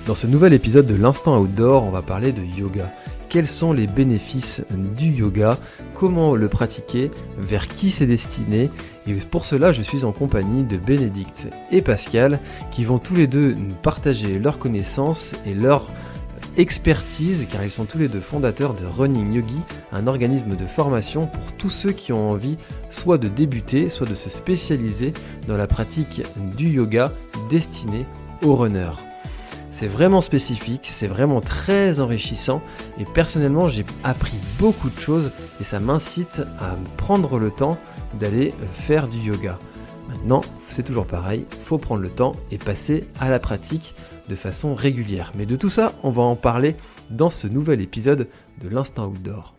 Dans ce nouvel épisode de l'Instant Outdoor, on va parler de yoga. Quels sont les bénéfices du yoga? Comment le pratiquer? Vers qui c'est destiné? Et pour cela, je suis en compagnie de Bénédicte et Pascal qui vont tous les deux nous partager leurs connaissances et leur expertise, car ils sont tous les deux fondateurs de Running Yogi, un organisme de formation pour tous ceux qui ont envie soit de débuter, soit de se spécialiser dans la pratique du yoga destiné aux runners. C'est vraiment spécifique, c'est vraiment très enrichissant et personnellement j'ai appris beaucoup de choses et ça m'incite à prendre le temps d'aller faire du yoga. Maintenant, c'est toujours pareil, il faut prendre le temps et passer à la pratique de façon régulière. Mais de tout ça, on va en parler dans ce nouvel épisode de l'Instant Outdoor.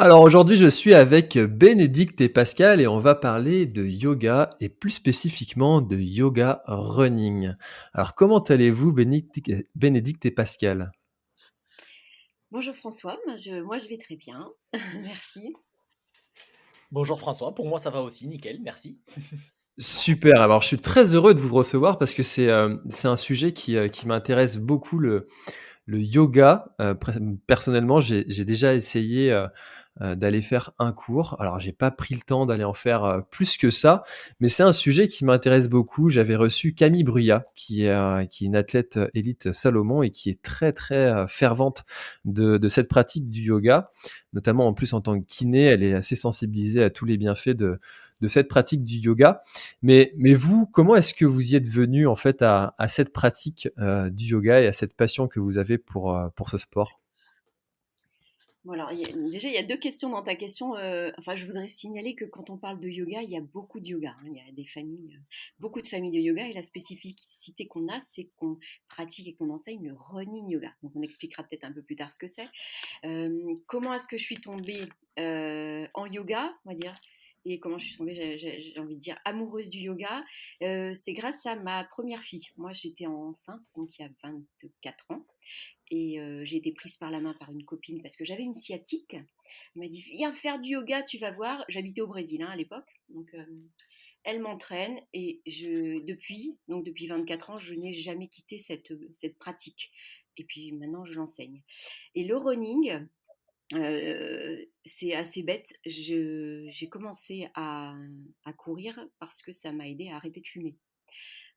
Alors aujourd'hui, je suis avec Bénédicte et Pascal et on va parler de yoga et plus spécifiquement de yoga running. Alors comment allez-vous Bénédicte et Pascal? Bonjour François, moi je vais très bien, merci. Bonjour François, pour moi ça va aussi, nickel, merci. Super, alors je suis très heureux de vous recevoir parce que c'est un sujet qui m'intéresse beaucoup, le yoga. Personnellement, j'ai déjà essayé d'aller faire un cours. Alors, j'ai pas pris le temps d'aller en faire plus que ça, mais c'est un sujet qui m'intéresse beaucoup. J'avais reçu Camille Bruyat, qui est une athlète élite Salomon et qui est très très fervente de cette pratique du yoga, notamment en plus en tant que kiné. Elle est assez sensibilisée à tous les bienfaits de cette pratique du yoga. Mais vous, comment est-ce que vous y êtes venu en fait à cette pratique du yoga et à cette passion que vous avez pour ce sport? Bon alors, déjà il y a deux questions dans ta question. Enfin, je voudrais signaler que quand on parle de yoga, il y a beaucoup de yoga, hein. Il y a des familles, beaucoup de familles de yoga et la spécificité qu'on a, c'est qu'on pratique et qu'on enseigne le running yoga. Donc on expliquera peut-être un peu plus tard ce que c'est. Comment est-ce que je suis tombée en yoga, on va dire, et comment je suis tombée, j'ai envie de dire, amoureuse du yoga. C'est grâce à ma première fille. Moi, j'étais enceinte, donc il y a 24 ans, et j'ai été prise par la main par une copine parce que j'avais une sciatique. Elle m'a dit, viens faire du yoga, tu vas voir. J'habitais au Brésil, hein, à l'époque, donc elle m'entraîne et depuis 24 ans, je n'ai jamais quitté cette pratique. Et puis maintenant, je l'enseigne. Et le running, c'est assez bête. J'ai commencé à courir parce que ça m'a aidé à arrêter de fumer.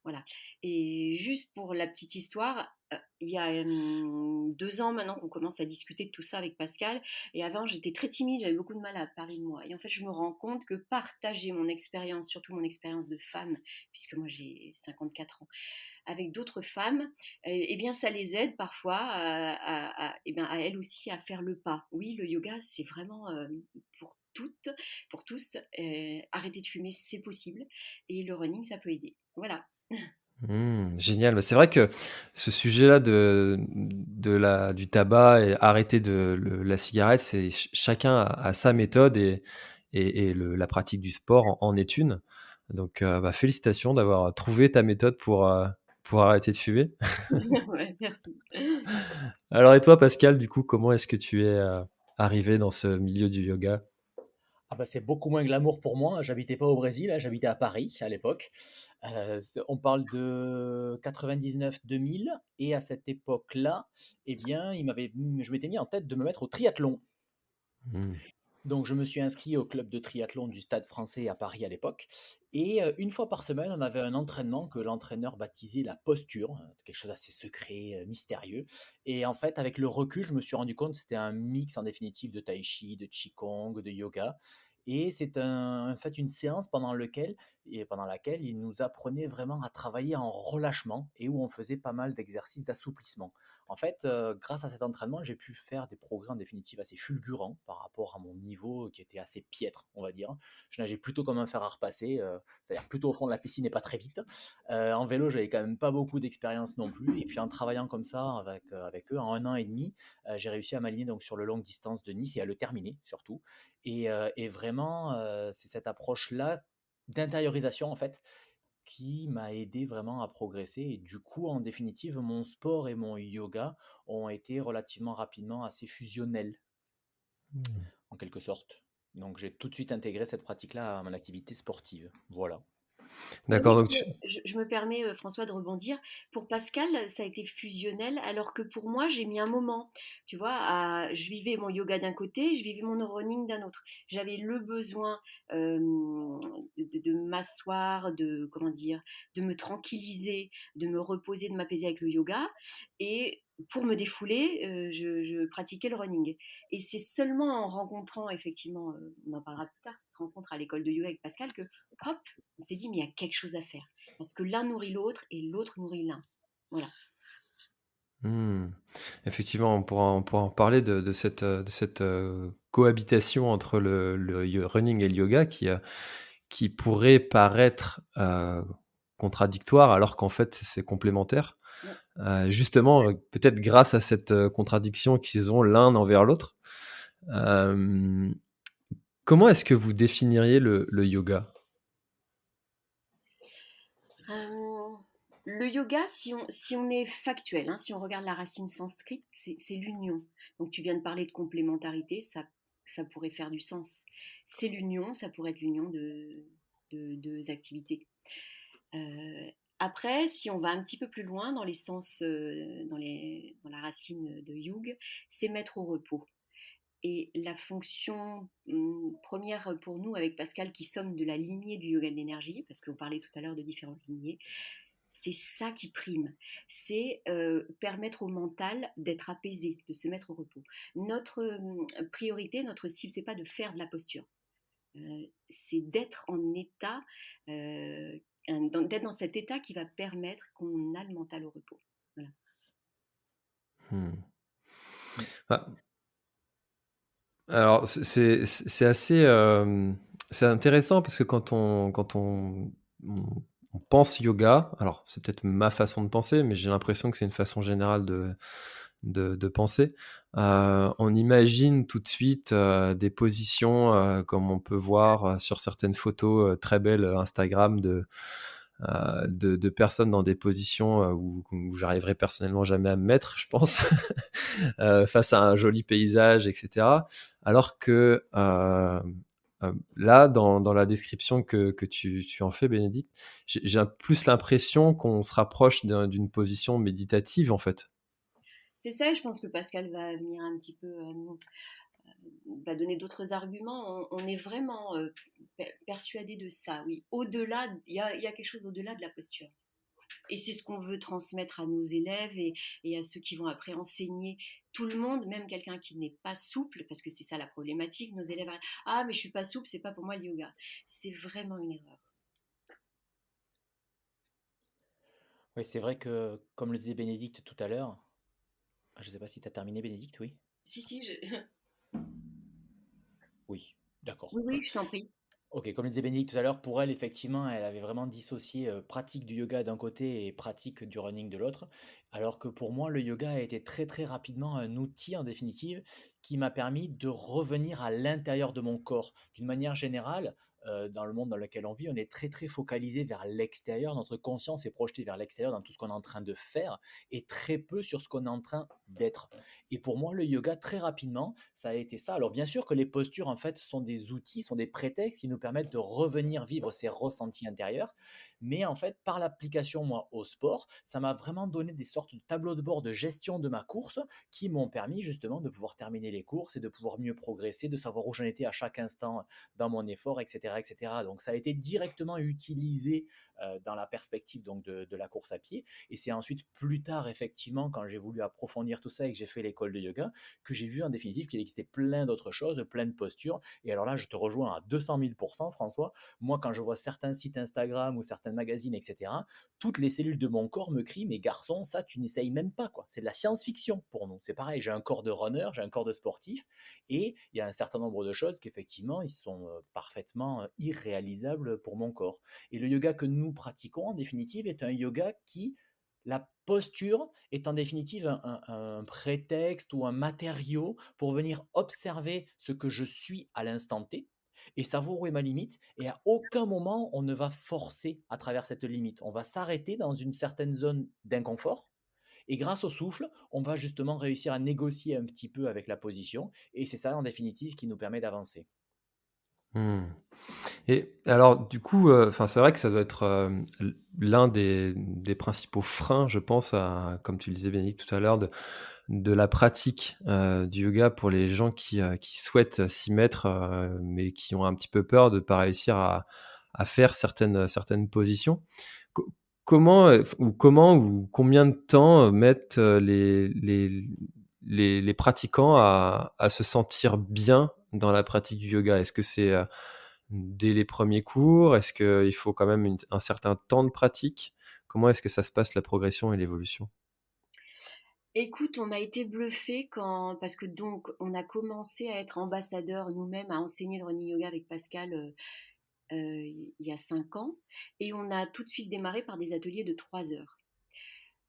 Voilà. Et juste pour la petite histoire, il y a 2 ans maintenant qu'on commence à discuter de tout ça avec Pascal. Et avant, j'étais très timide, j'avais beaucoup de mal à parler de moi. Et en fait, je me rends compte que partager mon expérience, surtout mon expérience de femme, puisque moi j'ai 54 ans, avec d'autres femmes, eh bien, ça les aide parfois eh bien, à elles aussi à faire le pas. Oui, le yoga, c'est vraiment pour toutes, pour tous. Arrêter de fumer, c'est possible. Et le running, ça peut aider. Voilà. Génial. Bah, c'est vrai que ce sujet-là du tabac et arrêter la cigarette, c'est chacun a sa méthode et la pratique du sport en est une. Donc, bah, félicitations d'avoir trouvé ta méthode pour arrêter de fumer. Ouais, merci. Alors, et toi, Pascal, du coup, comment est-ce que tu es arrivé dans ce milieu du yoga? Ah bah c'est beaucoup moins glamour pour moi, j'habitais pas au Brésil, hein, j'habitais à Paris à l'époque. On parle de 99-2000 et à cette époque-là, eh bien, je m'étais mis en tête de me mettre au triathlon. Hmm. Donc je me suis inscrit au club de triathlon du Stade Français à Paris à l'époque et une fois par semaine, on avait un entraînement que l'entraîneur baptisait la posture, quelque chose d'assez secret, mystérieux et en fait, avec le recul, je me suis rendu compte que c'était un mix en définitive de tai chi, de qigong, de yoga et c'est en fait une séance pendant laquelle il nous apprenait vraiment à travailler en relâchement et où on faisait pas mal d'exercices d'assouplissement. En fait, grâce à cet entraînement, j'ai pu faire des progrès en définitive assez fulgurants par rapport à mon niveau qui était assez piètre, on va dire. Je nageais plutôt comme un fer à repasser, c'est-à-dire plutôt au fond de la piscine et pas très vite. En vélo, j'avais quand même pas beaucoup d'expérience non plus. Et puis en travaillant comme ça avec eux, en 1 an et demi, j'ai réussi à m'aligner donc sur le longue distance de Nice et à le terminer surtout. Et vraiment, c'est cette approche-là d'intériorisation en fait qui m'a aidé vraiment à progresser et du coup, en définitive, mon sport et mon yoga ont été relativement rapidement assez fusionnels, en quelque sorte. Donc j'ai tout de suite intégré cette pratique-là à mon activité sportive. Voilà. Mais D'accord, oui, donc tu... mais je me permets, François, de rebondir. Pour Pascal, ça a été fusionnel, alors que pour moi, j'ai mis un moment. Tu vois, je vivais mon yoga d'un côté, je vivais mon running d'un autre. J'avais le besoin de m'asseoir, de comment dire, de me tranquilliser, de me reposer, de m'apaiser avec le yoga. Et pour me défouler, je pratiquais le running. Et c'est seulement en rencontrant, effectivement, on en parlera plus tard, cette rencontre à l'école de yoga avec Pascal, que hop, on s'est dit, mais il y a quelque chose à faire. Parce que l'un nourrit l'autre et l'autre nourrit l'un. Voilà. Hmm. Effectivement, on pourra en parler de cette cohabitation entre running et le yoga qui pourrait paraître contradictoire alors qu'en fait c'est complémentaire. Ouais. Justement, peut-être grâce à cette contradiction qu'ils ont l'un envers l'autre. Euh, Comment est-ce que vous définiriez le yoga? Euh, le yoga, si on est factuel, hein, si on regarde la racine sanscrite, c'est l'union. Donc tu viens de parler de complémentarité, ça pourrait faire du sens. C'est l'union, ça pourrait être l'union de deux activités. Après, si on va un petit peu plus loin dans les sens, dans la racine de Jung, c'est mettre au repos. Et la fonction première pour nous, avec Pascal, qui sommes de la lignée du yoga de l'énergie, parce qu'on parlait tout à l'heure de différentes lignées, c'est ça qui prime. C'est permettre au mental d'être apaisé, de se mettre au repos. Notre priorité, notre cible, c'est pas de faire de la posture. C'est d'être en état, d'être dans cet état qui va permettre qu'on a le mental au repos. Voilà. Hmm. Mm. Ah, alors c'est assez c'est intéressant parce que on pense yoga, alors c'est peut-être ma façon de penser, mais j'ai l'impression que c'est une façon générale de penser. On imagine tout de suite des positions comme on peut voir sur certaines photos très belles Instagram de personnes dans des positions où j'arriverai personnellement jamais à me mettre, je pense, face à un joli paysage, etc. Alors que là, dans la description que tu en fais, Bénédicte, j'ai plus l'impression qu'on se rapproche d'une position méditative, en fait. C'est ça, et je pense que Pascal va venir un petit peu, va donner d'autres arguments. On est vraiment persuadé de ça, oui. Au-delà, il y a quelque chose au-delà de la posture. Et c'est ce qu'on veut transmettre à nos élèves et à ceux qui vont après enseigner tout le monde, même quelqu'un qui n'est pas souple, parce que c'est ça la problématique. Nos élèves arrivent, ah, mais je suis pas souple, c'est pas pour moi le yoga. C'est vraiment une erreur. Oui, c'est vrai que, comme le disait Bénédicte tout à l'heure, je ne sais pas si tu as terminé, Bénédicte, oui? Si, si, Oui, d'accord. oui, oui, je t'en prie. Ok, comme le disait Bénédicte tout à l'heure, pour elle, effectivement, elle avait vraiment dissocié pratique du yoga d'un côté et pratique du running de l'autre. Alors que pour moi, le yoga a été très très rapidement un outil, en définitive, qui m'a permis de revenir à l'intérieur de mon corps. D'une manière générale, dans le monde dans lequel on vit, on est très très focalisé vers l'extérieur. Notre conscience est projetée vers l'extérieur dans tout ce qu'on est en train de faire et très peu sur ce qu'on est en train d'être. Et pour moi, le yoga, très rapidement, ça a été ça. Alors bien sûr que les postures, en fait, sont des outils, sont des prétextes qui nous permettent de revenir vivre ces ressentis intérieurs. Mais en fait, par l'application, moi, au sport, ça m'a vraiment donné des sortes de tableaux de bord de gestion de ma course qui m'ont permis justement de pouvoir terminer les courses et de pouvoir mieux progresser, de savoir où j'en étais à chaque instant dans mon effort, etc. etc. Donc ça a été directement utilisé dans la perspective donc, de la course à pied. Et c'est ensuite plus tard, effectivement, quand j'ai voulu approfondir tout ça et que j'ai fait l'école de yoga, que j'ai vu en définitive qu'il existait plein d'autres choses, plein de postures. Et alors là, je te rejoins à 200 000 François. Moi, quand je vois certains sites Instagram ou certains magazines, etc., toutes les cellules de mon corps me crient, mais garçon, ça, tu n'essayes même pas, quoi. C'est de la science-fiction pour nous. C'est pareil, j'ai un corps de runner, j'ai un corps de sportif, et il y a un certain nombre de choses qu'effectivement, ils sont parfaitement irréalisables pour mon corps. Et le yoga que nous pratiquons, en définitive, est un yoga qui, la posture est en définitive un prétexte ou un matériau pour venir observer ce que je suis à l'instant T et savoir où est ma limite. Et à aucun moment, on ne va forcer à travers cette limite. On va s'arrêter dans une certaine zone d'inconfort. Et grâce au souffle, on va justement réussir à négocier un petit peu avec la position. Et c'est ça, en définitive, qui nous permet d'avancer. Mmh. Et alors du coup, enfin, c'est vrai que ça doit être, l'un des principaux freins, je pense, à comme tu le disais, Bénédicte, tout à l'heure, de la pratique, du yoga pour les gens qui souhaitent s'y mettre, mais qui ont un petit peu peur de pas réussir à faire certaines positions. Co comment, comment ou combien de temps, mettent, les pratiquants à se sentir bien dans la pratique du yoga? Est-ce que c'est, dès les premiers cours? Est-ce qu'il faut quand même un certain temps de pratique? Comment est-ce que ça se passe, la progression et l'évolution? Écoute, on a été bluffés quand parce que donc on a commencé à être ambassadeurs nous-mêmes, à enseigner le running yoga avec Pascal, il y a 5 ans et on a tout de suite démarré par des ateliers de 3 heures.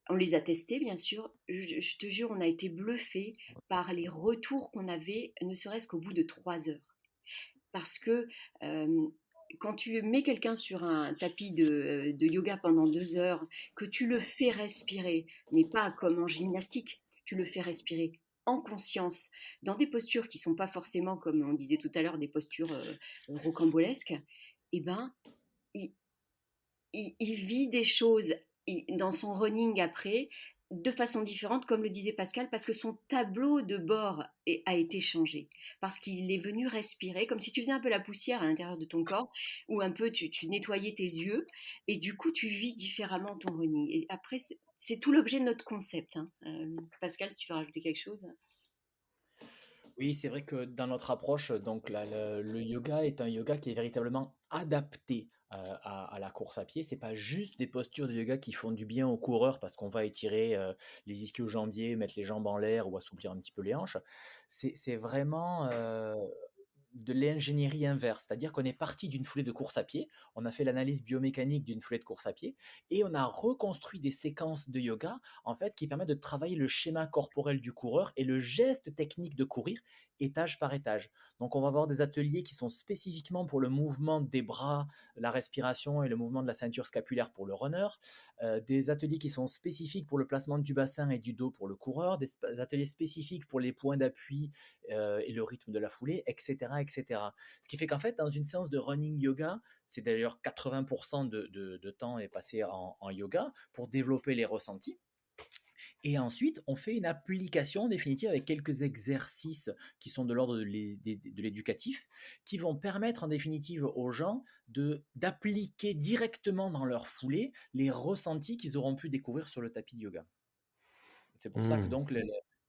On les a testés bien sûr, je te jure, on a été bluffés par les retours qu'on avait, ne serait-ce qu'au bout de 3 heures. Parce que, quand tu mets quelqu'un sur un tapis de yoga pendant 2 heures, que tu le fais respirer, mais pas comme en gymnastique, tu le fais respirer en conscience, dans des postures qui sont pas forcément, comme on disait tout à l'heure, des postures, rocambolesques, et ben, il il vit des choses dans son running après de façon différente, comme le disait Pascal, parce que son tableau de bord a été changé, parce qu'il est venu respirer, comme si tu faisais un peu la poussière à l'intérieur de ton corps, ou un peu tu nettoyais tes yeux, et du coup tu vis différemment ton running. Et après, c'est tout l'objet de notre concept, hein. Pascal, si tu veux rajouter quelque chose. Oui, c'est vrai que dans notre approche, donc le yoga est un yoga qui est véritablement adapté à la course à pied. C'est pas juste des postures de yoga qui font du bien aux coureurs parce qu'on va étirer les ischio-jambiers, mettre les jambes en l'air ou assouplir un petit peu les hanches. C'est vraiment de l'ingénierie inverse, c'est-à-dire qu'on est parti d'une foulée de course à pied, on a fait l'analyse biomécanique d'une foulée de course à pied et on a reconstruit des séquences de yoga en fait qui permettent de travailler le schéma corporel du coureur et le geste technique de courir étage par étage. Donc on va avoir des ateliers qui sont spécifiquement pour le mouvement des bras, la respiration et le mouvement de la ceinture scapulaire pour le runner, des ateliers qui sont spécifiques pour le placement du bassin et du dos pour le coureur, des ateliers spécifiques pour les points d'appui et le rythme de la foulée, etc., etc. Ce qui fait qu'en fait, dans une séance de running yoga, c'est d'ailleurs 80% de temps est passé en yoga pour développer les ressentis. Et ensuite, on fait une application définitive avec quelques exercices qui sont de l'ordre de l'éducatif, qui vont permettre en définitive aux gens d'appliquer directement dans leur foulée les ressentis qu'ils auront pu découvrir sur le tapis de yoga. C'est pour ça que Mmh. donc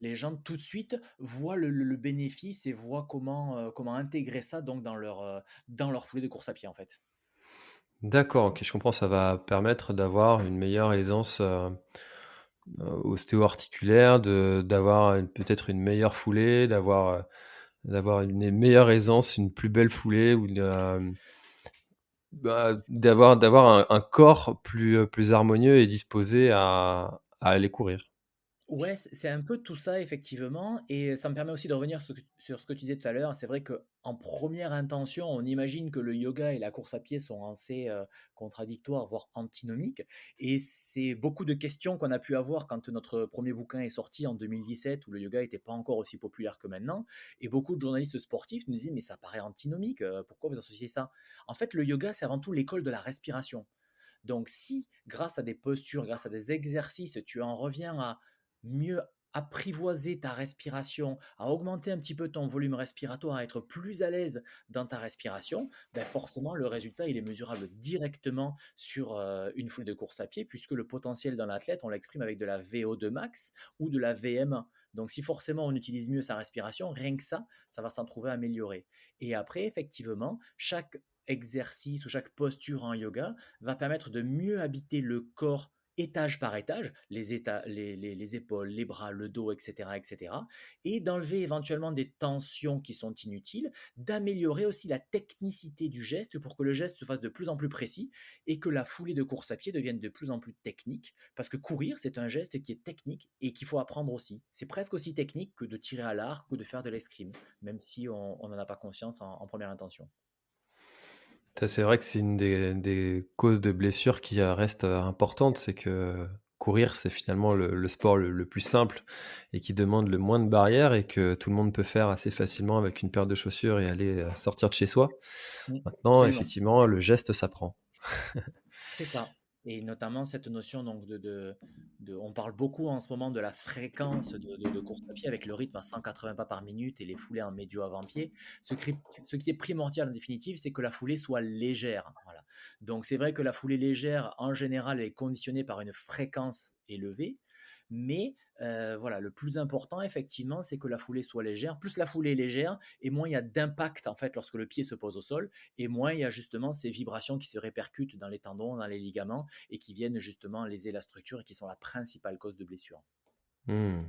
les gens tout de suite voient le bénéfice et voient comment intégrer ça donc dans leur foulée de course à pied en fait. D'accord, OK, je comprends, ça va permettre d'avoir une meilleure aisance, ostéo-articulaire, d'avoir peut-être une meilleure foulée, d'avoir une meilleure aisance, une plus belle foulée ou d'avoir un corps plus harmonieux et disposé à aller courir. Ouais, c'est un peu tout ça effectivement et ça me permet aussi de revenir sur ce que tu disais tout à l'heure. C'est vrai qu'en première intention, on imagine que le yoga et la course à pied sont assez, contradictoires, voire antinomiques et c'est beaucoup de questions qu'on a pu avoir quand notre premier bouquin est sorti en 2017 où le yoga était pas encore aussi populaire que maintenant et beaucoup de journalistes sportifs nous disaient: «Mais ça paraît antinomique, pourquoi vous associez ça?» En fait, le yoga, c'est avant tout l'école de la respiration. Donc si, grâce à des postures, grâce à des exercices, tu en reviens à mieux apprivoiser ta respiration, à augmenter un petit peu ton volume respiratoire, à être plus à l'aise dans ta respiration, ben forcément le résultat il est mesurable directement sur une foule de course à pied, puisque le potentiel d'un athlète, on l'exprime avec de la VO2 max ou de la VM1. Donc si forcément on utilise mieux sa respiration, rien que ça va s'en trouver amélioré. Et après, effectivement, chaque exercice ou chaque posture en yoga va permettre de mieux habiter le corps étage par étage, les épaules, les bras, le dos, etc., etc., et d'enlever éventuellement des tensions qui sont inutiles, d'améliorer aussi la technicité du geste pour que le geste se fasse de plus en plus précis et que la foulée de course à pied devienne de plus en plus technique, parce que courir, c'est un geste qui est technique et qu'il faut apprendre aussi. C'est presque aussi technique que de tirer à l'arc ou de faire de l'escrime, même si on n'en a pas conscience en première intention. Ça, c'est vrai que c'est une des causes de blessures qui, reste, importante, c'est que courir, c'est finalement le sport le plus simple et qui demande le moins de barrières et que tout le monde peut faire assez facilement avec une paire de chaussures et aller sortir de chez soi. Mmh, Maintenant, absolument. effectivement, le geste s'apprend. C'est ça. Et notamment cette notion donc on parle beaucoup en ce moment de la fréquence de course à pied avec le rythme à 180 pas par minute et les foulées en médio avant-pied. Ce qui est primordial en définitive, c'est que la foulée soit légère. Voilà. Donc c'est vrai que la foulée légère, en général, elle est conditionnée par une fréquence élevée. Mais voilà, le plus important, effectivement, c'est que la foulée soit légère. Plus la foulée est légère, et moins il y a d'impact en fait lorsque le pied se pose au sol, et moins il y a justement ces vibrations qui se répercutent dans les tendons, dans les ligaments, et qui viennent justement léser la structure et qui sont la principale cause de blessure. Hmm.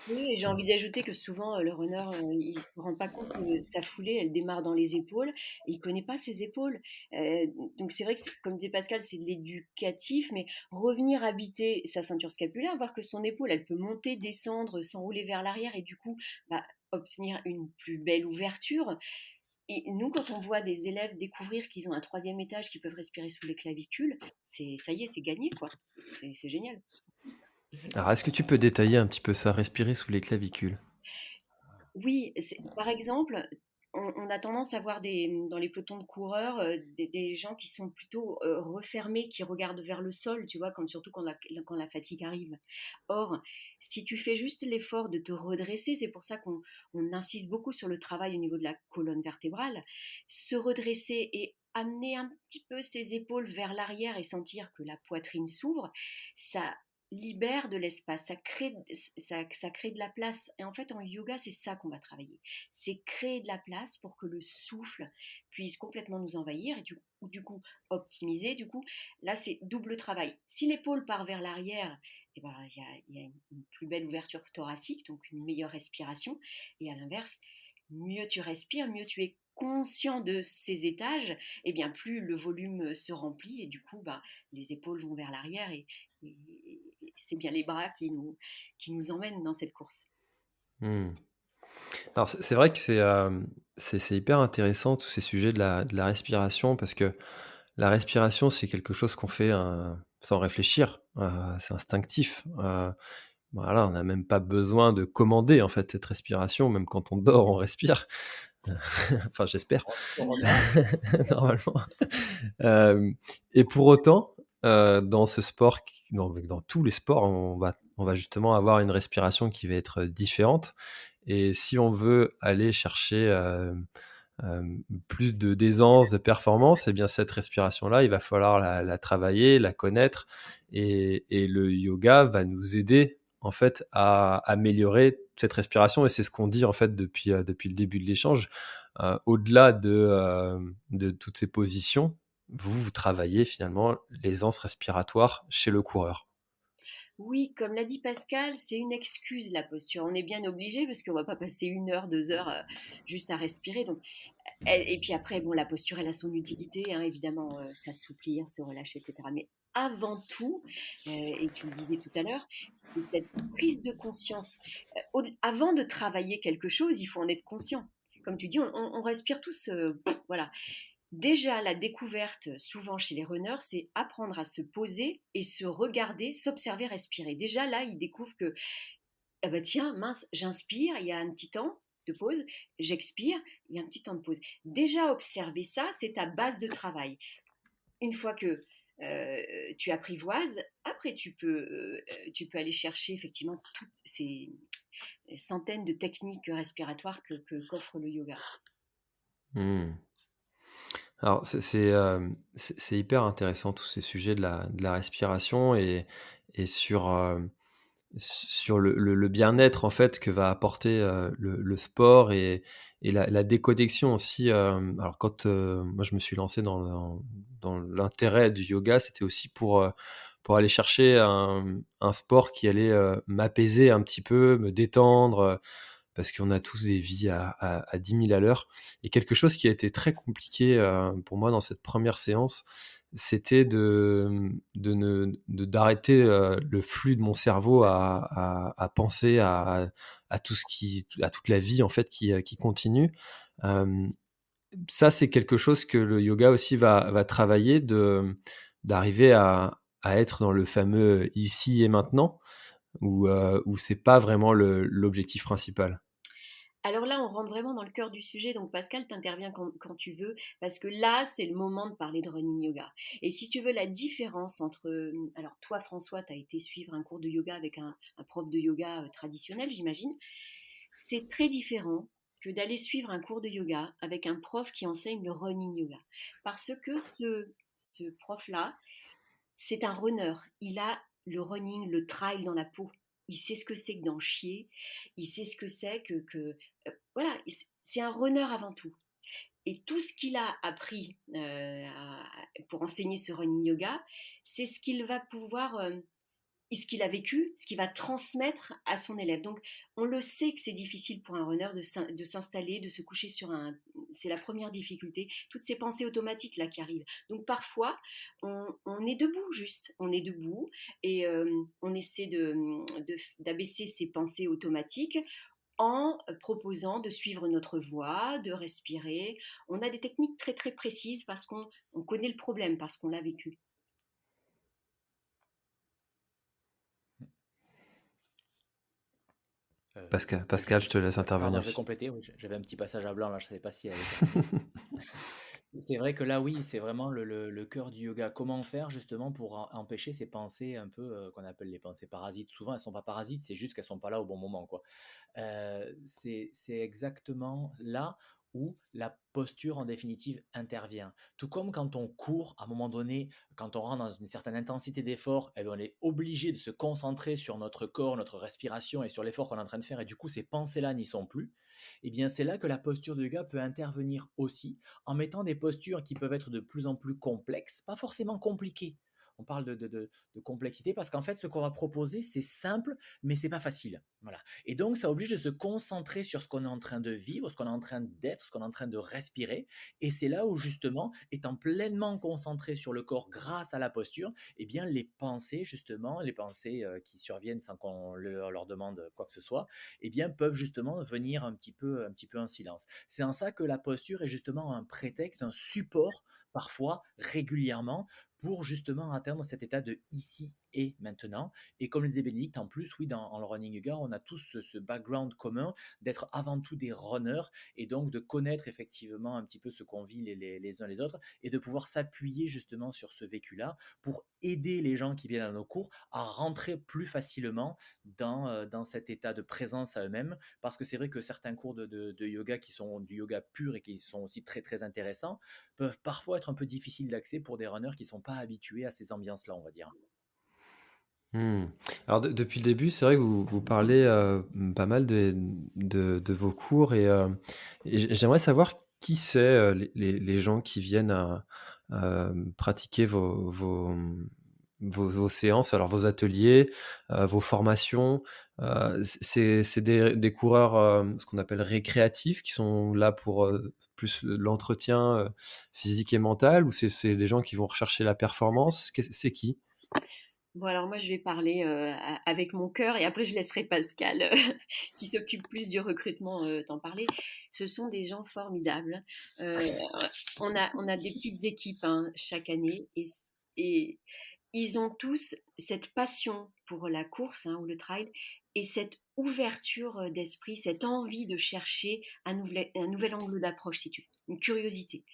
Oui, et j'ai envie d'ajouter que souvent, le runner, il se rend pas compte que sa foulée, elle démarre dans les épaules et il connaît pas ses épaules. Heu, donc c'est vrai que c'est comme disait Pascal, c'est de l'éducatif, mais revenir habiter sa ceinture scapulaire, voir que son épaule, elle peut monter, descendre, s'enrouler vers l'arrière et du coup, bah, obtenir une plus belle ouverture. Et nous, quand on voit des élèves découvrir qu'ils ont un troisième étage, qu'ils peuvent respirer sous les clavicules, c'est ça y est, c'est gagné, quoi. C'est génial. Alors, est-ce que tu peux détailler un petit peu ça, respirer sous les clavicules? Oui, par exemple, on a tendance à voir dans les pelotons de coureurs des gens qui sont plutôt refermés, qui regardent vers le sol, tu vois, surtout quand la fatigue arrive. Or, si tu fais juste l'effort de te redresser, c'est pour ça qu'on insiste beaucoup sur le travail au niveau de la colonne vertébrale, se redresser et amener un petit peu ses épaules vers l'arrière et sentir que la poitrine s'ouvre, ça libère de l'espace, ça crée de la place. Et en fait, en yoga, c'est ça qu'on va travailler. C'est créer de la place pour que le souffle puisse complètement nous envahir et du coup optimiser. Du coup, là, c'est double travail. Si l'épaule part vers l'arrière, eh ben, il y a une plus belle ouverture thoracique, donc une meilleure respiration. Et à l'inverse, mieux tu respires, mieux tu es conscient de ces étages, et bien plus le volume se remplit et du coup bah, les épaules vont vers l'arrière et, et c'est bien les bras qui nous emmènent dans cette course. Hmm. Alors c'est vrai que c'est hyper intéressant tous ces sujets de la respiration parce que la respiration, c'est quelque chose qu'on fait, sans réfléchir, c'est instinctif, voilà, on n'a même pas besoin de commander, en fait, cette respiration, même quand on dort, on respire, enfin j'espère, Heureusement. normalement, hem et pour autant, dans ce sport qui dans tous les sports, on va justement avoir une respiration qui va être différente et si on veut aller chercher, plus de d'aisance, de performance et bien cette respiration-là, il va falloir la travailler, la connaître et le yoga va nous aider, en fait, à améliorer cette respiration et c'est ce qu'on dit, en fait, depuis le début de l'échange. Au-delà de toutes ces positions, vous travaillez finalement l'aisance respiratoire chez le coureur. Oui, comme l'a dit Pascal, c'est une excuse la posture. On est bien obligé parce qu'on va pas passer 1 heure, 2 heures juste à respirer. Donc, et puis après, bon, la posture, elle a son utilité, hein, évidemment, s'assouplir, se relâcher, etc. Mais avant tout, et tu le disais tout à l'heure, c'est cette prise de conscience. Avant de travailler quelque chose, il faut en être conscient. Comme tu dis, on respire tous, voilà. Déjà, la découverte, souvent chez les runners, c'est apprendre à se poser et se regarder, s'observer, respirer. Déjà, là, ils découvrent que, ah bah tiens, mince, j'inspire, il y a un petit temps de pause, j'expire, il y a un petit temps de pause. Déjà, observer ça, c'est ta base de travail. Une fois que tu apprivoises, après, tu peux aller chercher effectivement toutes ces centaines de techniques respiratoires qu'offre le yoga. Mmh. Alors c'est hyper intéressant tous ces sujets de la respiration et sur le bien-être en fait que va apporter, le sport et la déconnexion aussi, alors quand, moi je me suis lancé dans l'intérêt du yoga, c'était aussi pour aller chercher un sport qui allait, m'apaiser un petit peu, me détendre, parce qu'on a tous des vies à 10 000 à l'heure et quelque chose qui a été très compliqué, pour moi dans cette première séance, c'était d'arrêter, le flux de mon cerveau à penser à tout ce qui à toute la vie en fait qui continue. Hem, Ça c'est quelque chose que le yoga aussi va travailler d'arriver à être dans le fameux ici et maintenant, ou c'est pas vraiment l'objectif principal? Alors là, on rentre vraiment dans le cœur du sujet, donc Pascal, t'interviens quand tu veux, parce que là, c'est le moment de parler de running yoga. Et si tu veux la différence entre... Alors toi, François, tu as été suivre un cours de yoga avec un prof de yoga traditionnel, j'imagine. C'est très différent que d'aller suivre un cours de yoga avec un prof qui enseigne le running yoga. Parce que ce prof-là, c'est un runner. Il a le running, le trail dans la peau. Il sait ce que c'est que d'en chier. Il sait ce que c'est voilà, c'est un runner avant tout. Et tout ce qu'il a appris pour enseigner ce running yoga, c'est ce qu'il va pouvoir ce qu'il a vécu, ce qu'il va transmettre à son élève. Donc, on le sait que c'est difficile pour un runner de s'installer, de se coucher sur un... C'est la première difficulté, toutes ces pensées automatiques là qui arrivent. Donc, parfois, on est debout juste, on est debout et on essaie d'abaisser ces pensées automatiques en proposant de suivre notre voie, de respirer. On a des techniques très très précises parce qu'on connaît le problème, parce qu'on l'a vécu. Pascal, je te laisse Pardon, intervenir je vais si. compléter. Oui, j'avais un petit passage à blanc là, je ne savais pas si elle allait terminer. C'est vrai que là, oui, c'est vraiment le cœur du yoga. Comment faire justement pour empêcher ces pensées un peu qu'on appelle les pensées parasites. Souvent, elles ne sont pas parasites, c'est juste qu'elles ne sont pas là au bon moment, quoi. C'est exactement là où la posture en définitive intervient. Tout comme quand on court, à un moment donné, quand on rentre dans une certaine intensité d'effort, eh ben, on est obligé de se concentrer sur notre corps, notre respiration et sur l'effort qu'on est en train de faire, et du coup ces pensées-là n'y sont plus. Eh bien c'est là que la posture de yoga peut intervenir aussi, en mettant des postures qui peuvent être de plus en plus complexes, pas forcément compliquées. On parle de complexité parce qu'en fait, ce qu'on va proposer, c'est simple, mais c'est pas facile. Voilà. Et donc, ça oblige de se concentrer sur ce qu'on est en train de vivre, ce qu'on est en train d'être, ce qu'on est en train de respirer. Et c'est là où, justement, étant pleinement concentré sur le corps grâce à la posture, eh bien, les pensées, justement, les pensées qui surviennent sans qu'on leur demande quoi que ce soit, eh bien, peuvent justement venir un petit peu en silence. C'est en ça que la posture est justement un prétexte, un support, parfois, régulièrement, pour justement atteindre cet état de ici et maintenant. Et comme le disait Bénédicte, en plus, oui, dans le running yoga, on a tous ce background commun d'être avant tout des runners et donc de connaître effectivement un petit peu ce qu'on vit les uns les autres et de pouvoir s'appuyer justement sur ce vécu-là pour aider les gens qui viennent à nos cours à rentrer plus facilement dans cet état de présence à eux-mêmes. Parce que c'est vrai que certains cours de yoga qui sont du yoga pur et qui sont aussi très très intéressants peuvent parfois être un peu difficiles d'accès pour des runners qui ne sont pas habitués à ces ambiances-là, on va dire. Mmh. Alors depuis le début, c'est vrai que vous parlez, pas mal de vos cours et j'aimerais savoir qui c'est, les gens qui viennent pratiquer vos séances, alors vos ateliers, vos formations. C'est des coureurs, ce qu'on appelle récréatifs qui sont là pour, plus l'entretien, physique et mental, ou c'est des gens qui vont rechercher la performance? C'est qui? Bon, alors moi, je vais parler avec mon cœur et après, je laisserai Pascal, qui s'occupe plus du recrutement, t'en parler. Ce sont des gens formidables. Euh, on a des petites équipes hein, chaque année et ils ont tous cette passion pour la course hein, ou le trail et cette ouverture d'esprit, cette envie de chercher un nouvel angle d'approche, si tu veux, une curiosité.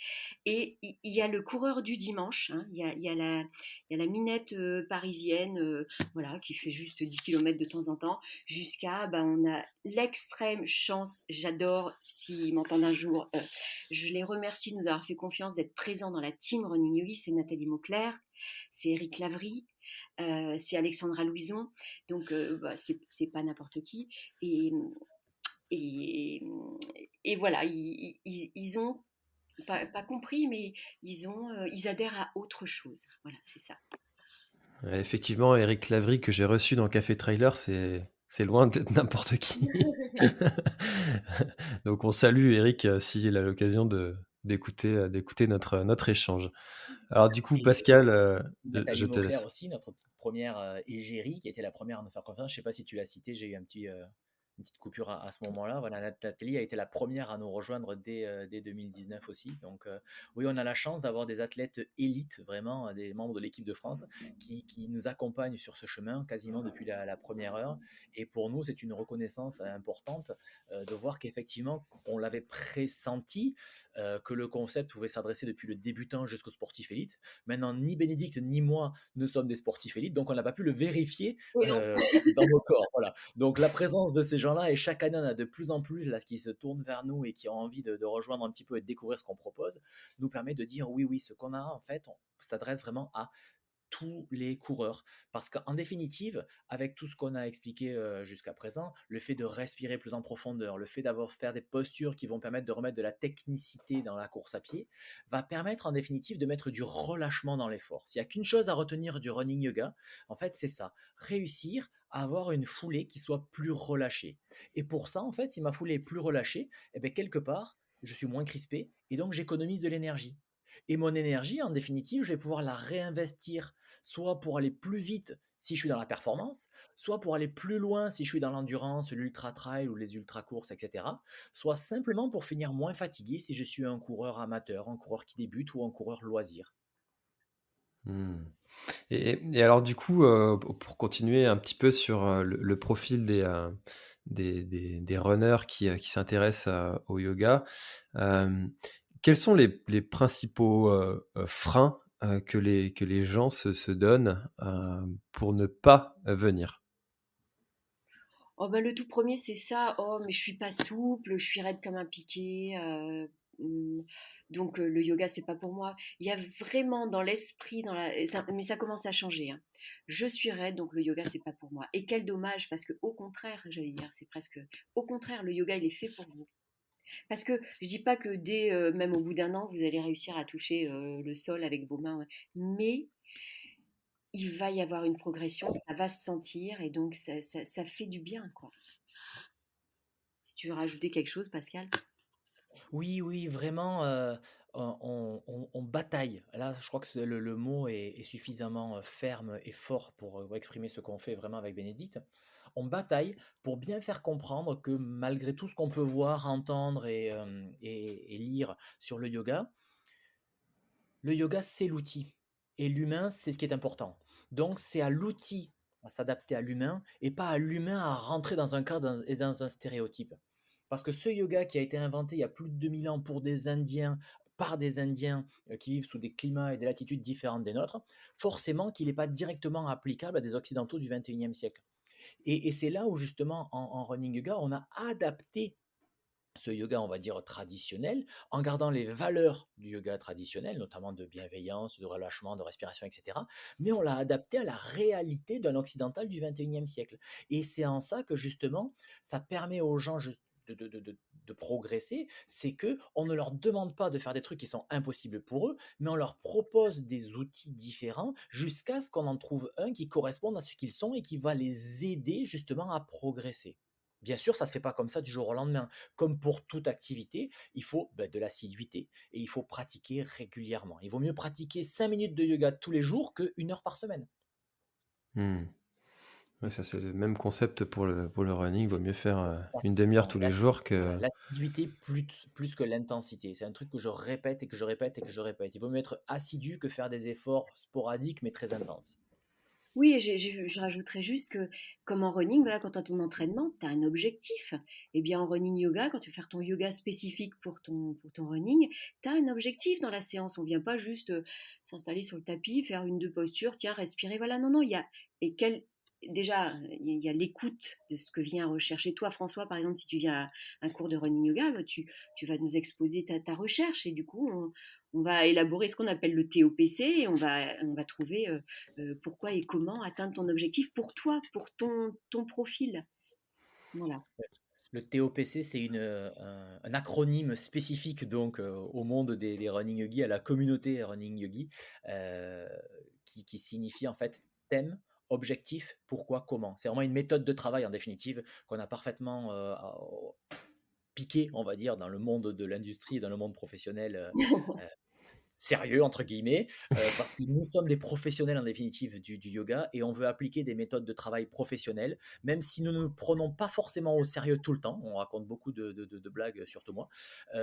Et il y a le coureur du dimanche, hein, il y a la minette parisienne voilà, qui fait juste 10 km de temps en temps, jusqu'à, on a l'extrême chance, j'adore, s'ils m'entendent un jour, je les remercie de nous avoir fait confiance, d'être présents dans la team Running Yogi, c'est Nathalie Mauclair, c'est Eric Lavry, c'est Alexandra Louison, donc c'est pas n'importe qui. Et, et voilà, ils ont pas compris, mais ils adhèrent à autre chose. Voilà, c'est ça. Effectivement, Eric Lavry que j'ai reçu dans Café Trailer, c'est loin d'être n'importe qui. Donc on salue Eric, s'il a l'occasion d'écouter notre échange. Alors du coup, Et Pascal, Nathalie je te Mauclair laisse. aussi, notre première égérie, qui a été la première à nous faire confiance. Je ne sais pas si tu l'as cité, j'ai eu un petit une petite coupure à ce moment-là. Voilà, Nathalie a été la première à nous rejoindre dès 2019 aussi. Donc, oui, on a la chance d'avoir des athlètes élites, vraiment, des membres de l'équipe de France, qui nous accompagnent sur ce chemin quasiment depuis la première heure. Et pour nous, c'est une reconnaissance importante de voir qu'effectivement, on l'avait pressenti, que le concept pouvait s'adresser depuis le débutant jusqu'au sportif élite. Maintenant, ni Bénédicte ni moi ne sommes des sportifs élites, donc on n'a pas pu le vérifier Oui, non. dans nos corps. Voilà. Donc la présence de ces gens-là, et chaque année on a de plus en plus là, qui se tournent vers nous et qui ont envie de rejoindre un petit peu et de découvrir ce qu'on propose, nous permet de dire oui, oui, ce qu'on a en fait, on s'adresse vraiment à tous les coureurs. Parce qu'en définitive, avec tout ce qu'on a expliqué jusqu'à présent, le fait de respirer plus en profondeur, le fait d'avoir faire des postures qui vont permettre de remettre de la technicité dans la course à pied, va permettre en définitive de mettre du relâchement dans l'effort. S'il n'y a qu'une chose à retenir du running yoga, en fait, c'est ça. Réussir à avoir une foulée qui soit plus relâchée. Et pour ça, en fait, si ma foulée est plus relâchée, eh bien, quelque part, je suis moins crispé et donc j'économise de l'énergie. Et mon énergie, en définitive, je vais pouvoir la réinvestir soit pour aller plus vite si je suis dans la performance, soit pour aller plus loin si je suis dans l'endurance, l'ultra trail ou les ultra courses, etc. Soit simplement pour finir moins fatigué si je suis un coureur amateur, un coureur qui débute ou un coureur loisir. Hmm. Et alors du coup, pour continuer un petit peu sur le profil des runners qui s'intéressent au yoga, euh, quels sont les principaux freins que les gens se donnent pour ne pas venir? Oh bah, le tout premier, c'est ça: «Oh mais je suis pas souple, je suis raide comme un piquet, donc le yoga, c'est pas pour moi». Il y a vraiment dans l'esprit, dans la et ça mais ça commence à changer, hein. Je suis raide, donc le yoga, c'est pas pour moi, et quel dommage, parce que au contraire, j'allais dire, c'est presque au contraire, le yoga, il est fait pour vous. Parce que je dis pas que dès, même au bout d'un an, vous allez réussir à toucher, le sol avec vos mains, ouais, mais il va y avoir une progression, ça va se sentir, et donc ça fait du bien, quoi. Si tu veux rajouter quelque chose, Pascal? Oui, oui, vraiment, on bataille. Là, je crois que le mot est suffisamment ferme et fort pour exprimer ce qu'on fait vraiment avec Bénédicte. On bataille pour bien faire comprendre que malgré tout ce qu'on peut voir, entendre et lire sur le yoga, c'est l'outil. Et l'humain, c'est ce qui est important. Donc, c'est à l'outil à s'adapter à l'humain et pas à l'humain à rentrer dans un cadre et dans un stéréotype. Parce que ce yoga qui a été inventé il y a plus de 2000 ans pour des Indiens, par des Indiens qui vivent sous des climats et des latitudes différentes des nôtres, forcément qu'il n'est pas directement applicable à des Occidentaux du 21e siècle. Et c'est là où justement en running yoga, on a adapté ce yoga, on va dire, traditionnel, en gardant les valeurs du yoga traditionnel, notamment de bienveillance, de relâchement, de respiration, etc. Mais on l'a adapté à la réalité d'un occidental du 21e siècle. Et c'est en ça que, justement, ça permet aux gens de progresser, c'est que on ne leur demande pas de faire des trucs qui sont impossibles pour eux, mais on leur propose des outils différents jusqu'à ce qu'on en trouve un qui corresponde à ce qu'ils sont et qui va les aider justement à progresser. Bien sûr, ça ne se fait pas comme ça du jour au lendemain. Comme pour toute activité, il faut de l'assiduité et il faut pratiquer régulièrement. Il vaut mieux pratiquer 5 minutes de yoga tous les jours que 1 heure par semaine. Hmm. Ouais, ça c'est le même concept pour le running. Il vaut mieux faire une demi-heure Exactement. tous les jours Voilà, que... l'assiduité plus que l'intensité. C'est un truc que je répète et que je répète et que je répète. Il vaut mieux être assidu que faire des efforts sporadiques mais très intenses. Oui, et je rajouterais juste que, comme en running, voilà, quand tu as ton entraînement, tu as un objectif. Eh bien, en running yoga, quand tu veux faire ton yoga spécifique pour ton running, tu as un objectif dans la séance. On vient pas juste s'installer sur le tapis, faire une, deux postures, tiens, respirer. Voilà, non, non, il y a, et quel, déjà, il y a l'écoute de ce que vient rechercher. Toi, François, par exemple, si tu viens à un cours de running yoga, bah, tu vas nous exposer ta recherche, et du coup, on va élaborer ce qu'on appelle le TOPC, et on va trouver pourquoi et comment atteindre ton objectif pour toi, pour ton profil. Voilà. Le TOPC, c'est un acronyme spécifique donc au monde des running yogi, à la communauté running yogi, euh, qui signifie en fait thème, objectif, pourquoi, comment. C'est vraiment une méthode de travail en définitive qu'on a parfaitement piqué, on va dire, dans le monde de l'industrie et dans le monde professionnel sérieux entre guillemets, parce que nous sommes des professionnels en définitive du yoga et on veut appliquer des méthodes de travail professionnelles, même si nous ne nous prenons pas forcément au sérieux tout le temps. On raconte beaucoup de blagues, surtout moi.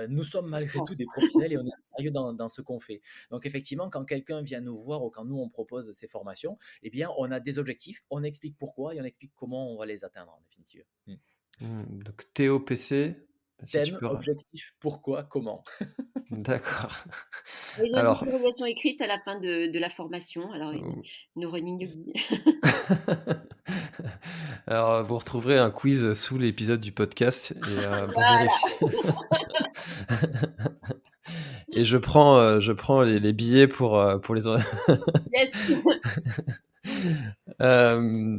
Nous sommes malgré Bon. tout des professionnels et on est sérieux dans ce qu'on fait. Donc effectivement, quand quelqu'un vient nous voir ou quand nous on propose ces formations, eh bien on a des objectifs, on explique pourquoi et on explique comment on va les atteindre en définitive. Donc TOPC, si tu Thème, peux. objectif, pourquoi, comment. D'accord. Ils ont une Alors, autorisation écrite à la fin de la formation. Alors, euh, nos running yogis. alors, vous retrouverez un quiz sous l'épisode du podcast et pour Voilà. vérifier. Et je prends les billets pour les. Yes. Euh,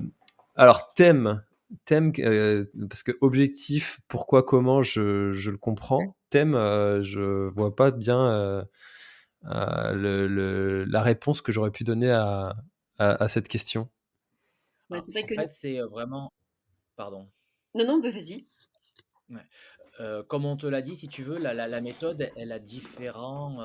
alors thème, parce que objectif, pourquoi, comment, je le comprends. Thème, je vois pas bien la réponse que j'aurais pu donner à cette question. Ouais, c'est vrai En que fait, c'est vraiment... Pardon. non, non, bah, vas-y. Ouais. Comme on te l'a dit, si tu veux, la méthode, elle a différentes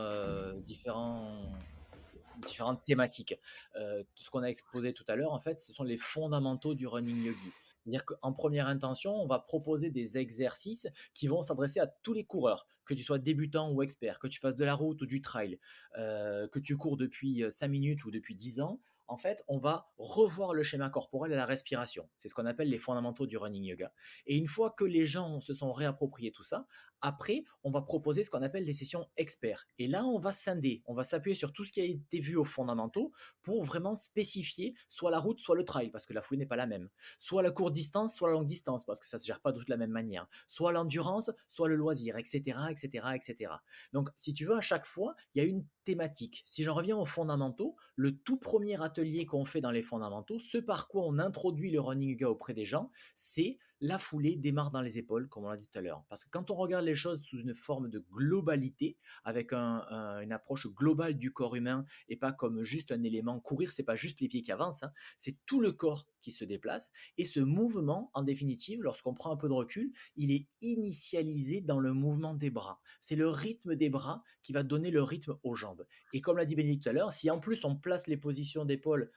thématiques. Ce qu'on a exposé tout à l'heure, en fait, ce sont les fondamentaux du running yogi. C'est-à-dire qu'en première intention, on va proposer des exercices qui vont s'adresser à tous les coureurs, que tu sois débutant ou expert, que tu fasses de la route ou du trail, que tu cours depuis 5 minutes ou depuis 10 ans. En fait, on va revoir le schéma corporel et la respiration. C'est ce qu'on appelle les fondamentaux du running yoga. Et une fois que les gens se sont réappropriés tout ça, après, on va proposer ce qu'on appelle des sessions experts. Et là, on va scinder, on va s'appuyer sur tout ce qui a été vu aux fondamentaux pour vraiment spécifier soit la route, soit le trail, parce que la foulée n'est pas la même. Soit la courte distance, soit la longue distance, parce que ça ne se gère pas de toute la même manière. Soit l'endurance, soit le loisir, etc., etc., etc. Donc, si tu veux, à chaque fois, il y a une thématique. Si j'en reviens aux fondamentaux, le tout premier atelier qu'on fait dans les fondamentaux, ce par quoi on introduit le running yoga auprès des gens, c'est la foulée démarre dans les épaules, comme on l'a dit tout à l'heure. Parce que quand on regarde les choses sous une forme de globalité, avec une approche globale du corps humain et pas comme juste un élément, courir, c'est pas juste les pieds qui avancent, hein, c'est tout le corps qui se déplace. Et ce mouvement, en définitive, lorsqu'on prend un peu de recul, il est initialisé dans le mouvement des bras. C'est le rythme des bras qui va donner le rythme aux jambes. Et comme l'a dit Bénédicte tout à l'heure, si en plus on place les positions d'épaule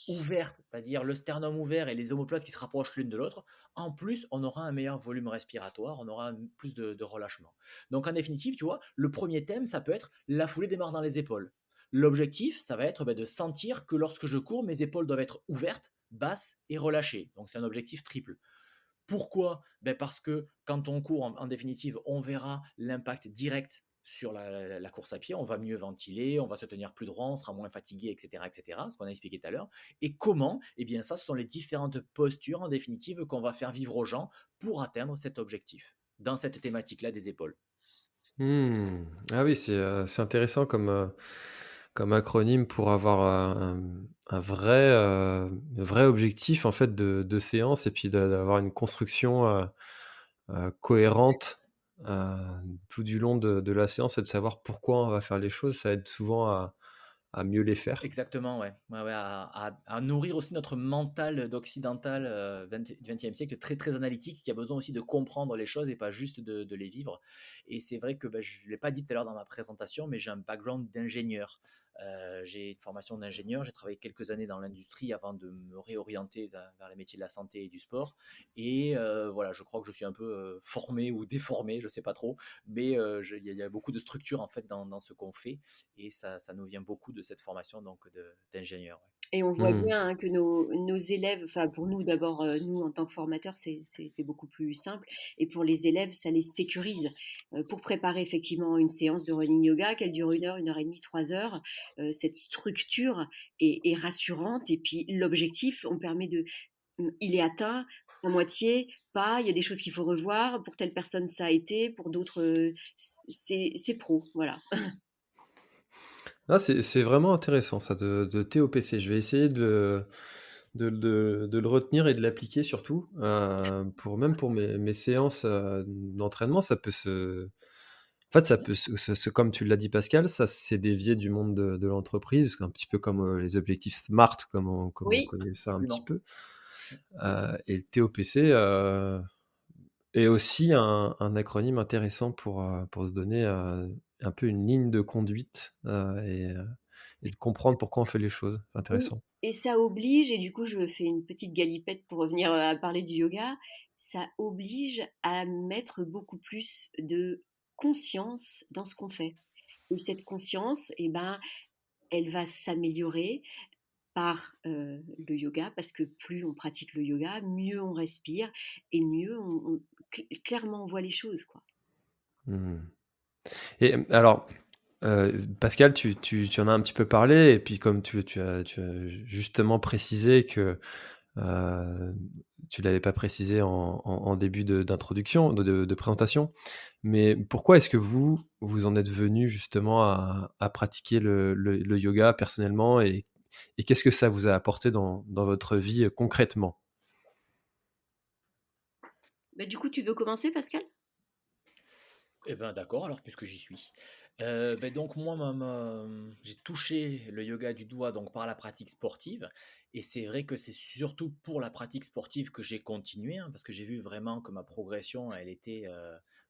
ouvertes, c'est-à-dire le sternum ouvert et les omoplates qui se rapprochent l'une de l'autre, en plus, on aura un meilleur volume respiratoire, on aura plus de relâchement. Donc en définitive, tu vois, le premier thème, ça peut être la foulée démarre dans les épaules. L'objectif, ça va être de sentir que lorsque je cours, mes épaules doivent être ouvertes, basses et relâchées. Donc c'est un objectif triple. Pourquoi? Parce que quand on court, en définitive, on verra l'impact direct sur la course à pied, on va mieux ventiler, on va se tenir plus droit, on sera moins fatigué, etc., ce qu'on a expliqué tout à l'heure. Et comment? Eh bien ça, ce sont les différentes postures, en définitive, qu'on va faire vivre aux gens pour atteindre cet objectif, dans cette thématique-là des épaules. Ah oui, c'est intéressant comme acronyme pour avoir un vrai objectif en fait de séance et puis d'avoir une construction cohérente tout du long de la séance et de savoir pourquoi on va faire les choses. Ça aide souvent à mieux les faire. Exactement, ouais. Ouais, ouais, à nourrir aussi notre mental d'occidental du XXe siècle, très très analytique, qui a besoin aussi de comprendre les choses et pas juste de les vivre. Et c'est vrai que je ne l'ai pas dit tout à l'heure dans ma présentation, mais j'ai un background d'ingénieur. J'ai une formation d'ingénieur, j'ai travaillé quelques années dans l'industrie avant de me réorienter vers les métiers de la santé et du sport. Et voilà, je crois que je suis un peu formé ou déformé, je ne sais pas trop, mais il y a beaucoup de structure en fait dans ce qu'on fait et ça nous vient beaucoup de cette formation donc d'ingénieur. Ouais. Et on voit Mmh. bien hein, que nos élèves, enfin pour nous d'abord, nous en tant que formateurs, c'est beaucoup plus simple. Et pour les élèves, ça les sécurise pour préparer effectivement une séance de running yoga, qu'elle dure 1 heure et demie, 3 heures. Cette structure est rassurante. Et puis l'objectif, on permet il est atteint à moitié, pas. Il y a des choses qu'il faut revoir. Pour telle personne, ça a été. Pour d'autres, c'est pro. Voilà. Ah, c'est vraiment intéressant ça de TOPC. Je vais essayer de le retenir et de l'appliquer surtout même pour mes séances d'entraînement. Ça peut en fait, ça peut comme tu l'as dit Pascal, ça s'est dévié du monde de l'entreprise, un petit peu comme les objectifs SMART, comme on Oui, connaît ça un petit Absolument. peu. Et le TOPC est aussi un acronyme intéressant pour se donner un peu une ligne de conduite, et de comprendre pourquoi on fait les choses. C'est Oui, intéressant. et ça oblige, et du coup je fais une petite galipette pour revenir à parler du yoga, ça oblige à mettre beaucoup plus de conscience dans ce qu'on fait. Et cette conscience, eh ben, elle va s'améliorer par le yoga, parce que plus on pratique le yoga, mieux on respire et mieux clairement on voit les choses, quoi. Mmh. Et alors, Pascal, tu en as un petit peu parlé et puis comme tu as justement précisé que, heu, tu l'avais pas précisé en début d'introduction, de présentation, mais pourquoi est-ce que vous en êtes venu justement à pratiquer le yoga personnellement et qu'est-ce que ça vous a apporté dans votre vie, concrètement? Bah, du coup, tu veux commencer, Pascal? Eh ben d'accord, alors puisque j'y suis. Donc moi, j'ai touché le yoga du doigt donc par la pratique sportive et c'est vrai que c'est surtout pour la pratique sportive que j'ai continué, hein, parce que j'ai vu vraiment que ma progression, elle était,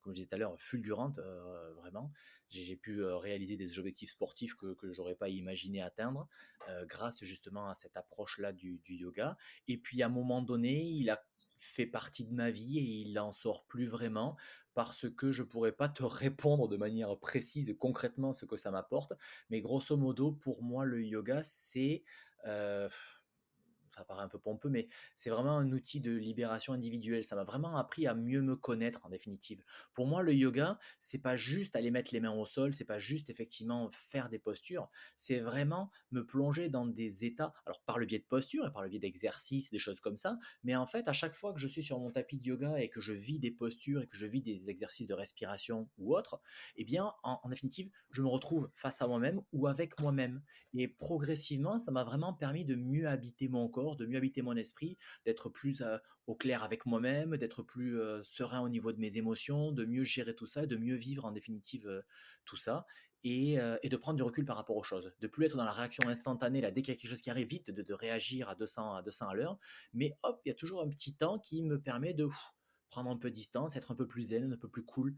comme je disais tout à l'heure, fulgurante, vraiment. J'ai pu, réaliser des objectifs sportifs que j'aurais pas imaginé atteindre, grâce justement à cette approche-là du yoga et puis à un moment donné, il a fait partie de ma vie et il en sort plus vraiment parce que je pourrais pas te répondre de manière précise concrètement ce que ça m'apporte, mais grosso modo, pour moi, le yoga, c'est, heu, ça paraît un peu pompeux, mais c'est vraiment un outil de libération individuelle. Ça m'a vraiment appris à mieux me connaître en définitive. Pour moi, le yoga, c'est pas juste aller mettre les mains au sol, c'est pas juste effectivement faire des postures, c'est vraiment me plonger dans des états, alors par le biais de postures et par le biais d'exercices, des choses comme ça, mais en fait, à chaque fois que je suis sur mon tapis de yoga et que je vis des postures et que je vis des exercices de respiration ou autre, eh bien, en définitive, je me retrouve face à moi-même ou avec moi-même. Et progressivement, ça m'a vraiment permis de mieux habiter mon corps, de mieux habiter mon esprit, d'être plus au clair avec moi-même, d'être plus serein au niveau de mes émotions, de mieux gérer tout ça, de mieux vivre en définitive tout ça. Et de prendre du recul par rapport aux choses, de plus être dans la réaction instantanée, là, dès qu'il y a quelque chose qui arrive vite, de réagir à 200 à l'heure, mais hop, il y a toujours un petit temps qui me permet de prendre un peu de distance, être un peu plus zen, un peu plus cool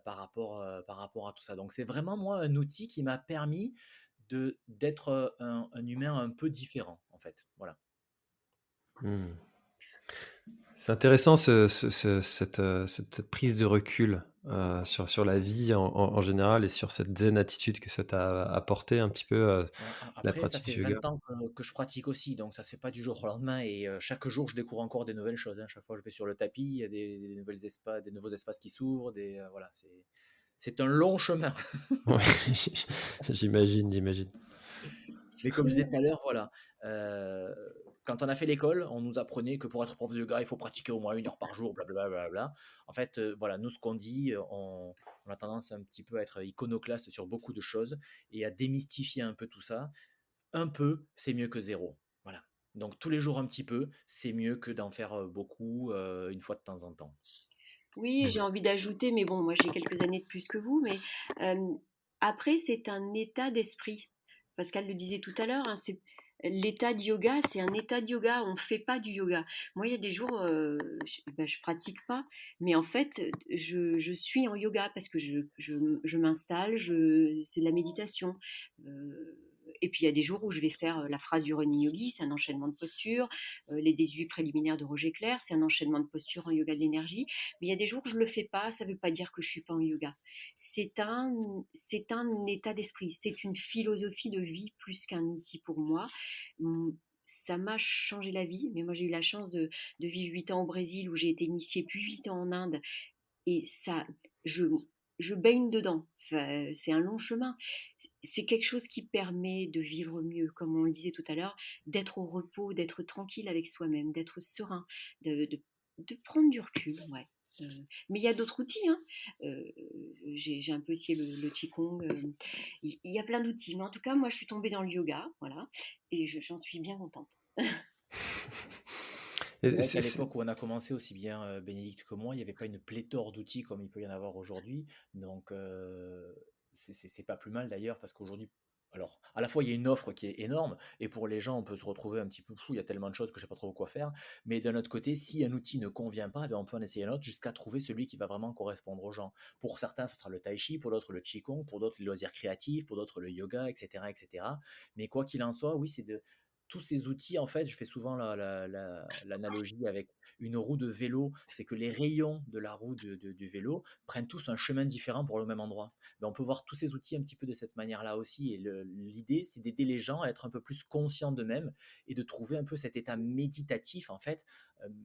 par rapport à tout ça. Donc c'est vraiment moi un outil qui m'a permis d'être un humain un peu différent, en fait. Voilà. Mmh. C'est intéressant cette prise de recul, sur la vie en général et sur cette zen attitude que ça t'a apporté un petit peu, Voilà. la Après, ça pratique fait du yoga. 20 ans que je pratique aussi, donc ça c'est pas du jour au lendemain. Et chaque jour, je découvre encore des nouvelles choses, hein. Chaque fois que je vais sur le tapis, il y a des nouveaux espaces qui s'ouvrent. Voilà, c'est un long chemin. Ouais, j'imagine. Mais comme je disais tout à l'heure, voilà, heu, quand on a fait l'école, on nous apprenait que pour être prof de yoga, il faut pratiquer au moins 1 heure par jour, blablabla. En fait, voilà, nous, ce qu'on dit, on a tendance un petit peu à être iconoclaste sur beaucoup de choses et à démystifier un peu tout ça. Un peu, c'est mieux que zéro. Voilà. Donc tous les jours un petit peu, c'est mieux que d'en faire, beaucoup, une fois de temps en temps. Oui, Mmh. j'ai envie d'ajouter, mais bon, moi j'ai quelques années de plus que vous, mais après c'est un état d'esprit. Pascal le disait tout à l'heure, hein, c'est l'état de yoga, c'est un état de yoga. On ne fait pas du yoga. Moi, il y a des jours, je pratique pas, mais en fait, je suis en yoga parce que je m'installe, c'est de la méditation. Euh, et puis il y a des jours où je vais faire la phrase du running yogi, c'est un enchaînement de postures. Les 18 préliminaires de Roger Clair, c'est un enchaînement de postures en yoga de l'énergie. Mais il y a des jours où je le fais pas, ça veut pas dire que je suis pas en yoga. C'est un état d'esprit, c'est une philosophie de vie plus qu'un outil pour moi. Ça m'a changé la vie, mais moi j'ai eu la chance de vivre 8 ans au Brésil où j'ai été initiée, puis 8 ans en Inde, et ça, je, je baigne dedans. Enfin, c'est un long chemin. C'est quelque chose qui permet de vivre mieux, comme on le disait tout à l'heure, d'être au repos, d'être tranquille avec soi-même, d'être serein, de prendre du recul. Ouais. Euh, mais il y a d'autres outils, hein. Euh, j'ai un peu essayé le Qigong. Il y a plein d'outils. Mais en tout cas, moi, je suis tombée dans le yoga. Voilà. Et j'en suis bien contente. C'est Et vrai qu'à c'est l'époque où on a commencé, aussi bien, Bénédicte que moi, il n'y avait pas une pléthore d'outils comme il peut y en avoir aujourd'hui. Donc c'est pas plus mal d'ailleurs parce qu'aujourd'hui, Alors, à la fois, il y a une offre qui est énorme, et pour les gens, on peut se retrouver un petit peu fou, il y a tellement de choses que je sais pas trop quoi faire. Mais d'un autre côté, si un outil ne convient pas, eh bien, on peut en essayer un autre jusqu'à trouver celui qui va vraiment correspondre aux gens. Pour certains, ce sera le tai chi, pour d'autres, le qigong, pour d'autres, les loisirs créatifs, pour d'autres, le yoga, etc., etc. Mais quoi qu'il en soit, oui, c'est de tous ces outils, en fait, je fais souvent l'analogie avec une roue de vélo, c'est que les rayons de la roue du vélo prennent tous un chemin différent pour le même endroit. Ben, on peut voir tous ces outils un petit peu de cette manière-là aussi. Et l'idée, c'est d'aider les gens à être un peu plus conscients d'eux-mêmes et de trouver un peu cet état méditatif. En fait,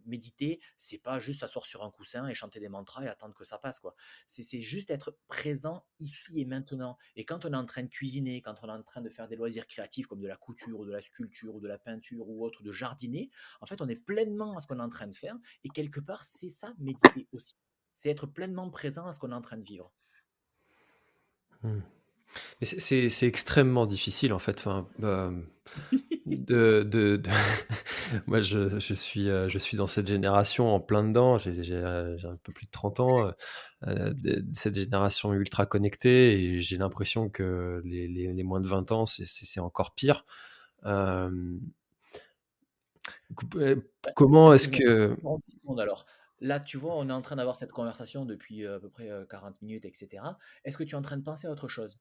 méditer, c'est pas juste s'asseoir sur un coussin et chanter des mantras et attendre que ça passe, quoi. C'est juste être présent ici et maintenant. Et quand on est en train de cuisiner, quand on est en train de faire des loisirs créatifs comme de la couture ou de la sculpture ou de la peinture ou autre, de jardiner, en fait, on est pleinement à ce qu'on est en train de faire. Et quelque part, c'est ça, méditer aussi. C'est être pleinement présent à ce qu'on est en train de vivre. Mmh. Mais c'est extrêmement difficile en fait, enfin, de moi je suis dans cette génération en plein dedans, j'ai un peu plus de 30 ans, de cette génération ultra connectée et j'ai l'impression que les moins de 20 ans, c'est encore pire. Hem, Bah, comment est-ce excuse-moi, que 30 secondes alors. Là, tu vois, on est en train d'avoir cette conversation depuis à peu près 40 minutes, etc. Est-ce que tu es en train de penser à autre chose?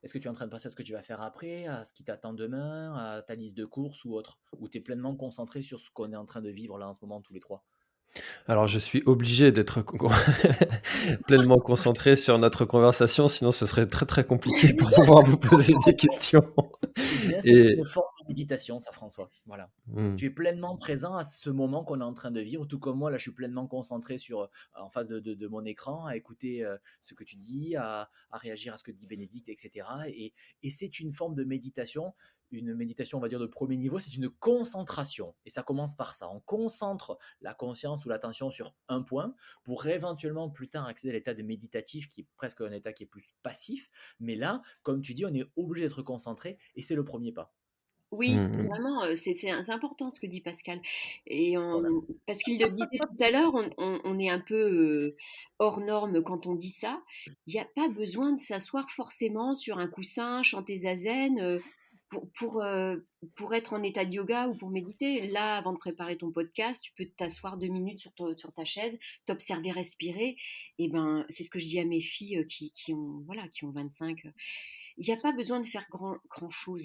Est-ce que tu es en train de penser à ce que tu vas faire après, à ce qui t'attend demain, à ta liste de courses ou autre? Ou tu es pleinement concentré sur ce qu'on est en train de vivre là en ce moment tous les trois? alors je suis obligé d'être pleinement concentré sur notre conversation, sinon ce serait très, très compliqué pour pouvoir vous poser des questions Eh bien, c'est et une forme de méditation, ça, François. Voilà. mmh. Tu es pleinement présent à ce moment qu'on est en train de vivre, tout comme moi, là, je suis pleinement concentré sur, en face de mon écran, à écouter ce que tu dis, à réagir à ce que dit Bénédicte, etc. Et c'est une forme de méditation, une méditation, on va dire, de premier niveau, c'est une concentration. Et ça commence par ça. On concentre la conscience ou l'attention sur un point pour éventuellement plus tard accéder à l'état de méditatif qui est presque un état qui est plus passif. Mais là, comme tu dis, on est obligé d'être concentré et c'est le premier pas. Oui, Mmh c'est mh. vraiment, c'est important ce que dit Pascal et Voilà. parce qu'il le disait tout à l'heure, on est un peu, hors norme quand on dit ça. Il y a pas besoin de s'asseoir forcément sur un coussin, chanter zazen, pour être en état de yoga ou pour méditer. Là, avant de préparer ton podcast, tu peux t'asseoir 2 minutes sur ta chaise, t'observer respirer et ben, c'est ce que je dis à mes filles, qui ont voilà, qui ont 25. Il n'y a pas besoin de faire grand chose.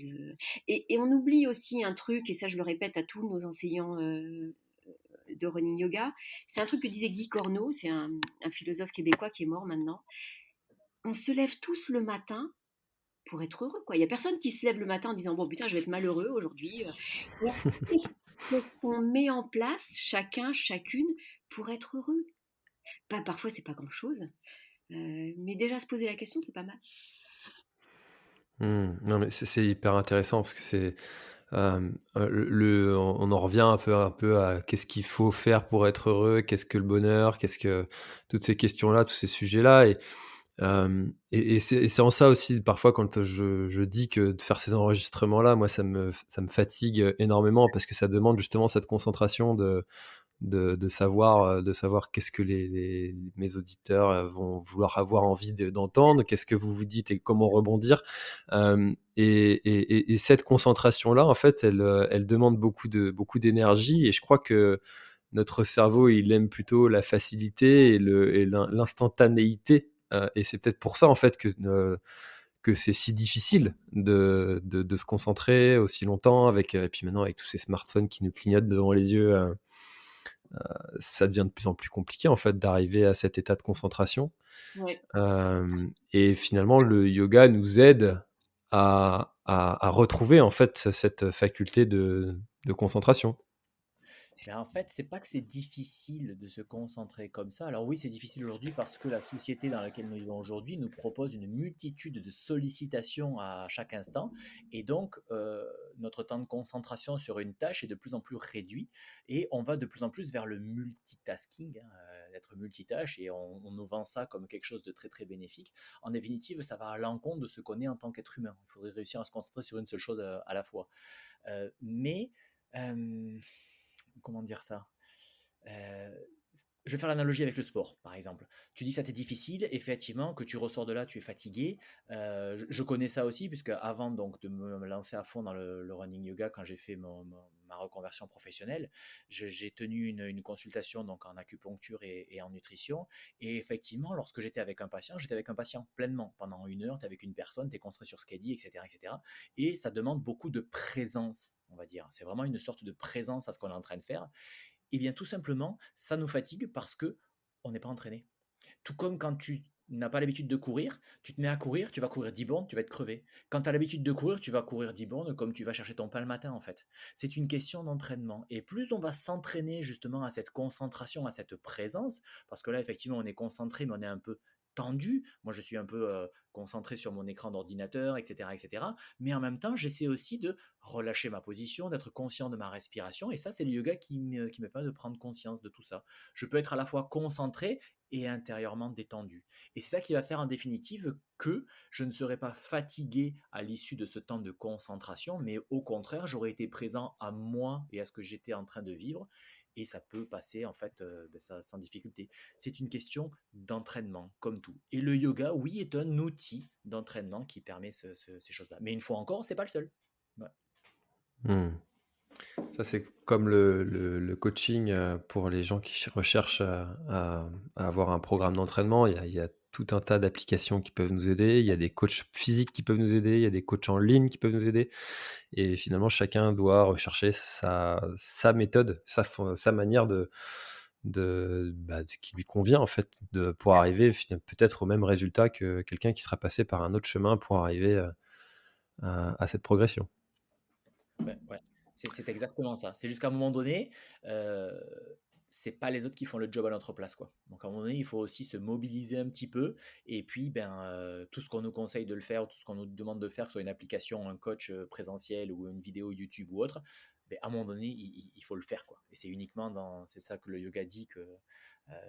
Et on oublie aussi un truc, et ça je le répète à tous nos enseignants de running yoga, c'est un truc que disait Guy Corneau, c'est un philosophe québécois qui est mort maintenant. On se lève tous le matin pour être heureux, quoi. Il n'y a personne qui se lève le matin en disant bon putain je vais être malheureux aujourd'hui. Alors, qu'est-ce qu'on met en place chacun, chacune pour être heureux? Bah, parfois c'est pas grand chose, mais déjà se poser la question c'est pas mal. Mmh. Non, mais c'est hyper intéressant parce que c'est, le on en revient un peu à qu'est-ce qu'il faut faire pour être heureux? Qu'est-ce que le bonheur? Qu'est-ce que toutes ces questions-là, tous ces sujets-là et c'est en ça aussi parfois quand je dis que de faire ces enregistrements-là, moi ça me fatigue énormément parce que ça demande justement cette concentration de savoir qu'est-ce que mes auditeurs vont vouloir avoir envie d'entendre, qu'est-ce que vous vous dites et comment rebondir. Et cette concentration-là, en fait, elle demande beaucoup d'énergie et je crois que notre cerveau, il aime plutôt la facilité et l'instantanéité. Et c'est peut-être pour ça, en fait, que c'est si difficile de se concentrer aussi longtemps et puis maintenant avec tous ces smartphones qui nous clignotent devant les yeux, ça devient de plus en plus compliqué en fait d'arriver à cet état de concentration. Ouais. Et finalement, le yoga nous aide à retrouver en fait cette faculté de concentration. Mais en fait, c'est pas que c'est difficile de se concentrer comme ça. Alors oui, c'est difficile aujourd'hui parce que la société dans laquelle nous vivons aujourd'hui nous propose une multitude de sollicitations à chaque instant. Et donc, notre temps de concentration sur une tâche est de plus en plus réduit. Et on va de plus en plus vers le multitasking, hein, d'être multitâche. Et on nous vend ça comme quelque chose de très, très bénéfique. En définitive, ça va à l'encontre de ce qu'on est en tant qu'être humain. Il faudrait réussir à se concentrer sur une seule chose à la fois. Mais... euh, comment dire ça? Euh, Je vais faire l'analogie avec le sport, par exemple. Tu dis que ça t'est difficile, effectivement, que tu ressors de là, tu es fatigué. Je connais ça aussi, puisque avant donc, de me lancer à fond dans le running yoga, quand j'ai fait ma reconversion professionnelle, j'ai tenu une consultation donc, en acupuncture et en nutrition. Et effectivement, lorsque j'étais avec un patient pleinement. Pendant 1 heure, tu es avec une personne, tu es concentré sur ce qu'elle dit, etc., etc. Et ça demande beaucoup de présence, on va dire. C'est vraiment une sorte de présence à ce qu'on est en train de faire. Eh bien, tout simplement, ça nous fatigue parce que on n'est pas entraîné. Tout comme quand tu n'as pas l'habitude de courir, tu te mets à courir, tu vas courir 10 bornes, tu vas être crevé. Quand tu as l'habitude de courir, tu vas courir 10 bornes comme tu vas chercher ton pain le matin en fait. C'est une question d'entraînement. Et plus on va s'entraîner justement à cette concentration, à cette présence, parce que là effectivement on est concentré mais on est un peu tendu. Moi je suis un peu concentré sur mon écran d'ordinateur, etc., etc. Mais en même temps j'essaie aussi de relâcher ma position, d'être conscient de ma respiration. Et ça c'est le yoga qui me permet de prendre conscience de tout ça. Je peux être à la fois concentré et intérieurement détendu. Et c'est ça qui va faire en définitive que je ne serai pas fatigué à l'issue de ce temps de concentration, mais au contraire, j'aurais été présent à moi et à ce que j'étais en train de vivre. Et ça peut passer en fait ça, sans difficulté. C'est une question d'entraînement, comme tout. Et le yoga, oui, est un outil d'entraînement qui permet ces choses-là. Mais une fois encore, c'est pas le seul. Ouais. Hmm. Ça, c'est comme le coaching pour les gens qui recherchent à avoir un programme d'entraînement. Il y a tout un tas d'applications qui peuvent nous aider. Il y a des coachs physiques qui peuvent nous aider. Il y a des coachs en ligne qui peuvent nous aider. Et finalement, chacun doit rechercher sa méthode, sa manière qui lui convient, en fait, pour arriver peut-être au même résultat que quelqu'un qui sera passé par un autre chemin pour arriver à cette progression. Ouais, ouais. C'est exactement ça. C'est jusqu'à un moment donné, euh, c'est pas les autres qui font le job à notre place, quoi. Donc à un moment donné, il faut aussi se mobiliser un petit peu. Et puis, tout ce qu'on nous conseille de le faire, tout ce qu'on nous demande de faire, que ce soit une application, un coach présentiel ou une vidéo YouTube ou autre, à un moment donné, il faut le faire, quoi. Et c'est ça que le yoga dit que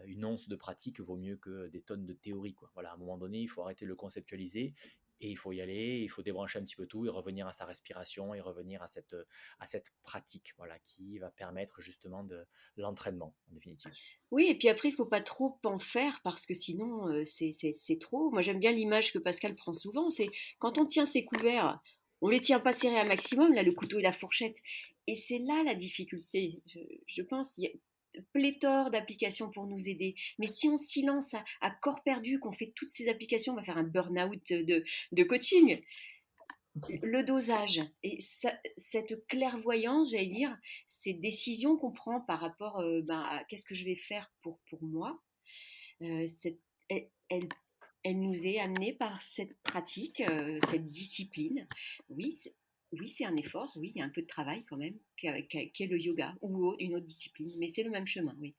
une once de pratique vaut mieux que des tonnes de théorie, quoi. Voilà, à un moment donné, il faut arrêter de le conceptualiser et il faut y aller, il faut débrancher un petit peu tout et revenir à sa respiration et revenir à cette pratique, voilà, qui va permettre justement de l'entraînement, en définitive. Oui, et puis après, il faut pas trop en faire parce que sinon, c'est trop. Moi, j'aime bien l'image que Pascal prend souvent, c'est quand on tient ses couverts, on les tient pas serrés un maximum, là, le couteau et la fourchette. Et c'est là la difficulté. Je pense, il y a pléthore d'applications pour nous aider. Mais si on s'y lance à corps perdu, qu'on fait toutes ces applications, on va faire un burn-out de coaching. Le dosage et cette clairvoyance, j'allais dire, ces décisions qu'on prend par rapport à qu'est-ce que je vais faire pour moi, cette, elle, elle, elle nous est amenée par cette pratique, cette discipline. Oui, oui, c'est un effort, oui, il y a un peu de travail quand même, qu'est le yoga ou une autre discipline, mais c'est le même chemin, oui.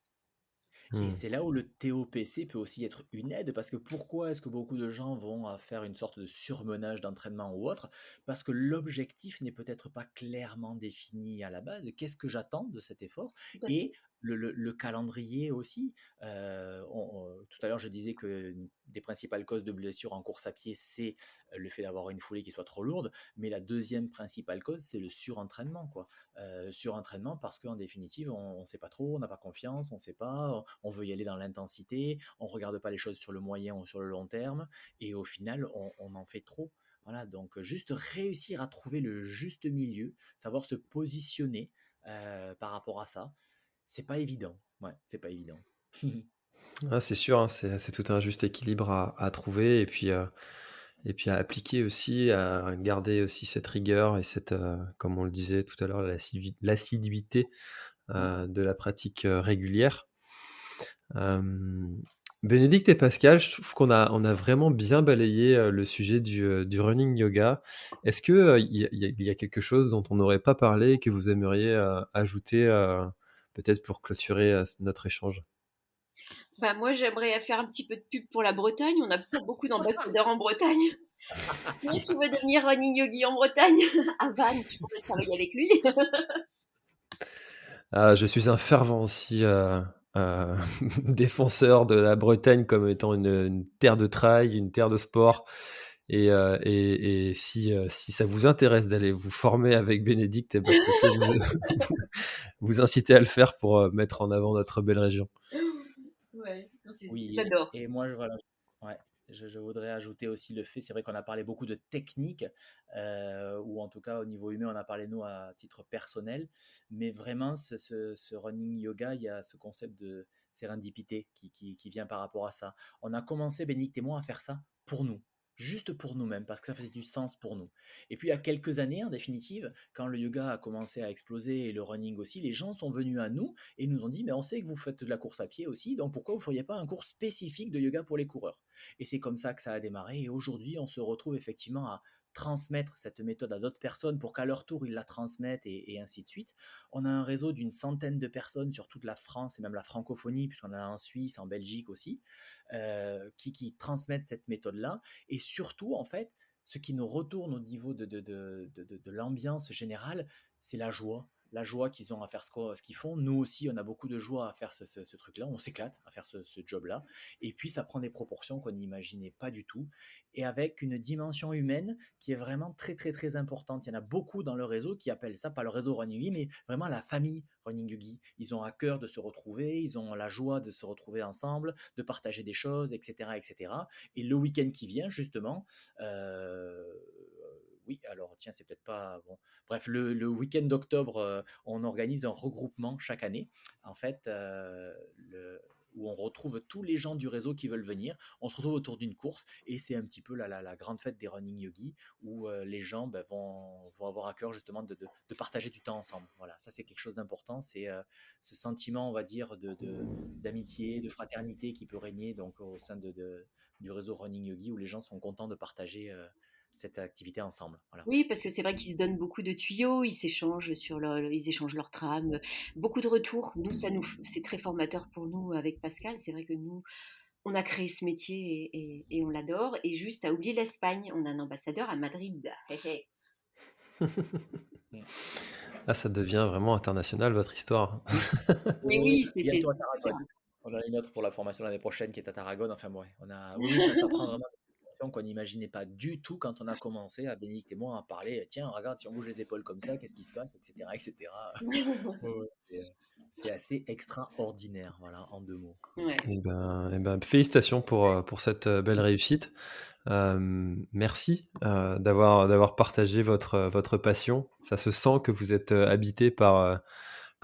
Et Hmm. c'est là où le TOPC peut aussi être une aide, parce que pourquoi est-ce que beaucoup de gens vont faire une sorte de surmenage d'entraînement ou autre? Parce que l'objectif n'est peut-être pas clairement défini à la base. Qu'est-ce que j'attends de cet effort? Tout à fait. Et le calendrier aussi. Tout à l'heure, je disais que des principales causes de blessures en course à pied, c'est le fait d'avoir une foulée qui soit trop lourde. Mais la deuxième principale cause, c'est le surentraînement, quoi. Surentraînement parce qu'en définitive, on ne sait pas trop, on n'a pas confiance, on ne sait pas, on veut y aller dans l'intensité, on ne regarde pas les choses sur le moyen ou sur le long terme, et au final, on en fait trop. Voilà, donc juste réussir à trouver le juste milieu, savoir se positionner par rapport à ça, c'est pas évident. Ouais, c'est pas évident. Ah, c'est sûr, hein, c'est tout un juste équilibre à trouver et puis à appliquer aussi, à garder aussi cette rigueur et comme on le disait tout à l'heure, l'assiduité de la pratique régulière. Bénédicte et Pascal, je trouve qu'on a vraiment bien balayé le sujet du running yoga. Est-ce que il y a quelque chose dont on n'aurait pas parlé et que vous aimeriez ajouter peut-être pour clôturer notre échange? Moi, j'aimerais faire un petit peu de pub pour la Bretagne. On n'a pas beaucoup d'ambassadeurs en Bretagne. Qui est-ce qui veut devenir running yogi en Bretagne? À Vannes, je pourrais travailler avec lui. Je suis un fervent aussi défenseur de la Bretagne comme étant une terre de trail, une terre de sport. Et si ça vous intéresse d'aller vous former avec Bénédicte, eh ben, je peux que vous inciter à le faire pour mettre en avant notre belle région. Oui, J'adore. et moi, voilà, ouais, je voudrais ajouter aussi le fait, c'est vrai qu'on a parlé beaucoup de technique, ou en tout cas au niveau humain, on a parlé nous à titre personnel, mais vraiment ce running yoga, il y a ce concept de sérendipité qui vient par rapport à ça. On a commencé, Bénédicte et moi, à faire ça pour nous. Juste pour nous-mêmes, parce que ça faisait du sens pour nous. Et puis, il y a quelques années, en définitive, quand le yoga a commencé à exploser et le running aussi, les gens sont venus à nous et nous ont dit, mais on sait que vous faites de la course à pied aussi, donc pourquoi vous ne feriez pas un cours spécifique de yoga pour les coureurs? Et c'est comme ça que ça a démarré. Et aujourd'hui, on se retrouve effectivement à transmettre cette méthode à d'autres personnes pour qu'à leur tour, ils la transmettent et ainsi de suite. On a un réseau d'une centaine de personnes sur toute la France et même la francophonie, puisqu'on en a en Suisse, en Belgique aussi, qui transmettent cette méthode-là. Et surtout, en fait, ce qui nous retourne au niveau de l'ambiance générale, c'est la joie. La joie qu'ils ont à faire ce qu'ils font. Nous aussi, on a beaucoup de joie à faire ce truc-là. On s'éclate à faire ce job-là. Et puis, ça prend des proportions qu'on n'imaginait pas du tout. Et avec une dimension humaine qui est vraiment très, très, très importante. Il y en a beaucoup dans le réseau qui appellent ça, pas le réseau Running Yogi, mais vraiment la famille Running Yogi. Ils ont à cœur de se retrouver. Ils ont la joie de se retrouver ensemble, de partager des choses, etc., etc. Et le week-end qui vient, justement, oui, alors tiens, c'est peut-être pas bon. Bref, le week-end d'octobre, on organise un regroupement chaque année, en fait, où on retrouve tous les gens du réseau qui veulent venir. On se retrouve autour d'une course et c'est un petit peu la grande fête des running yogis où les gens vont avoir à cœur justement de partager du temps ensemble. Voilà, ça c'est quelque chose d'important. C'est ce sentiment, on va dire, d'amitié, de fraternité qui peut régner donc au sein du réseau running yogi où les gens sont contents de partager cette activité ensemble. Voilà. Oui, parce que c'est vrai qu'ils se donnent beaucoup de tuyaux, ils s'échangent ils échangent leurs trames, beaucoup de retours. Nous, c'est très formateur pour nous avec Pascal. C'est vrai que nous, on a créé ce métier et on l'adore. Et juste à oublier l'Espagne, on a un ambassadeur à Madrid. Hey, hey. Ah, ça devient vraiment international, votre histoire. Mais oui, bientôt à Tarragone. On a une autre pour la formation l'année prochaine qui est à Tarragone. Enfin, ouais, oui, ça prend vraiment qu'on n'imaginait pas du tout quand on a commencé à Bénédicte et moi à parler. Tiens, regarde, si on bouge les épaules comme ça, qu'est-ce qui se passe, etc., etc. C'est assez extraordinaire, voilà, en 2 mots. Ouais. Et ben, félicitations pour cette belle réussite. Merci d'avoir partagé votre passion. Ça se sent que vous êtes habité par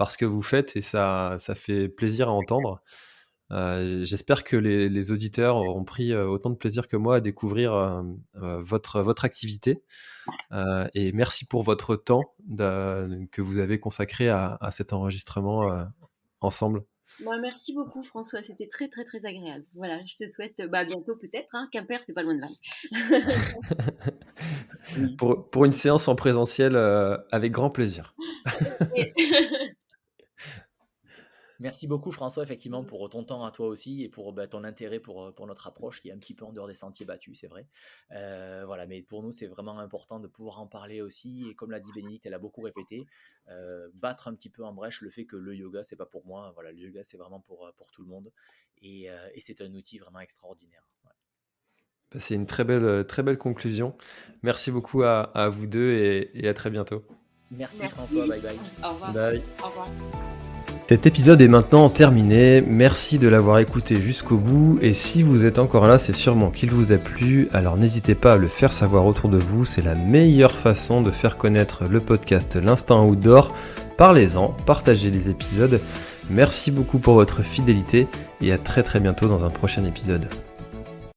ce que vous faites et ça fait plaisir à entendre. J'espère que les auditeurs auront pris autant de plaisir que moi à découvrir votre activité. Et merci pour votre temps que vous avez consacré à cet enregistrement ensemble. Bon, merci beaucoup François, c'était très très très agréable. Voilà, je te souhaite bientôt peut-être, hein. Quimper, c'est pas loin de Vannes. Pour une séance en présentiel avec grand plaisir. Merci beaucoup François, effectivement, pour ton temps à toi aussi et pour ton intérêt pour notre approche qui est un petit peu en dehors des sentiers battus, c'est vrai. Voilà, mais pour nous, c'est vraiment important de pouvoir en parler aussi. Et comme l'a dit Bénédicte, elle a beaucoup répété, battre un petit peu en brèche le fait que le yoga, c'est pas pour moi. Voilà, le yoga, c'est vraiment pour tout le monde. Et c'est un outil vraiment extraordinaire. Ouais. C'est une très belle conclusion. Merci beaucoup à vous deux et à très bientôt. Merci François, bye bye. Au revoir. Bye. Au revoir. Cet épisode est maintenant terminé, merci de l'avoir écouté jusqu'au bout et si vous êtes encore là, c'est sûrement qu'il vous a plu, alors n'hésitez pas à le faire savoir autour de vous, c'est la meilleure façon de faire connaître le podcast L'Instant Outdoor. Parlez-en, partagez les épisodes, merci beaucoup pour votre fidélité et à très bientôt dans un prochain épisode.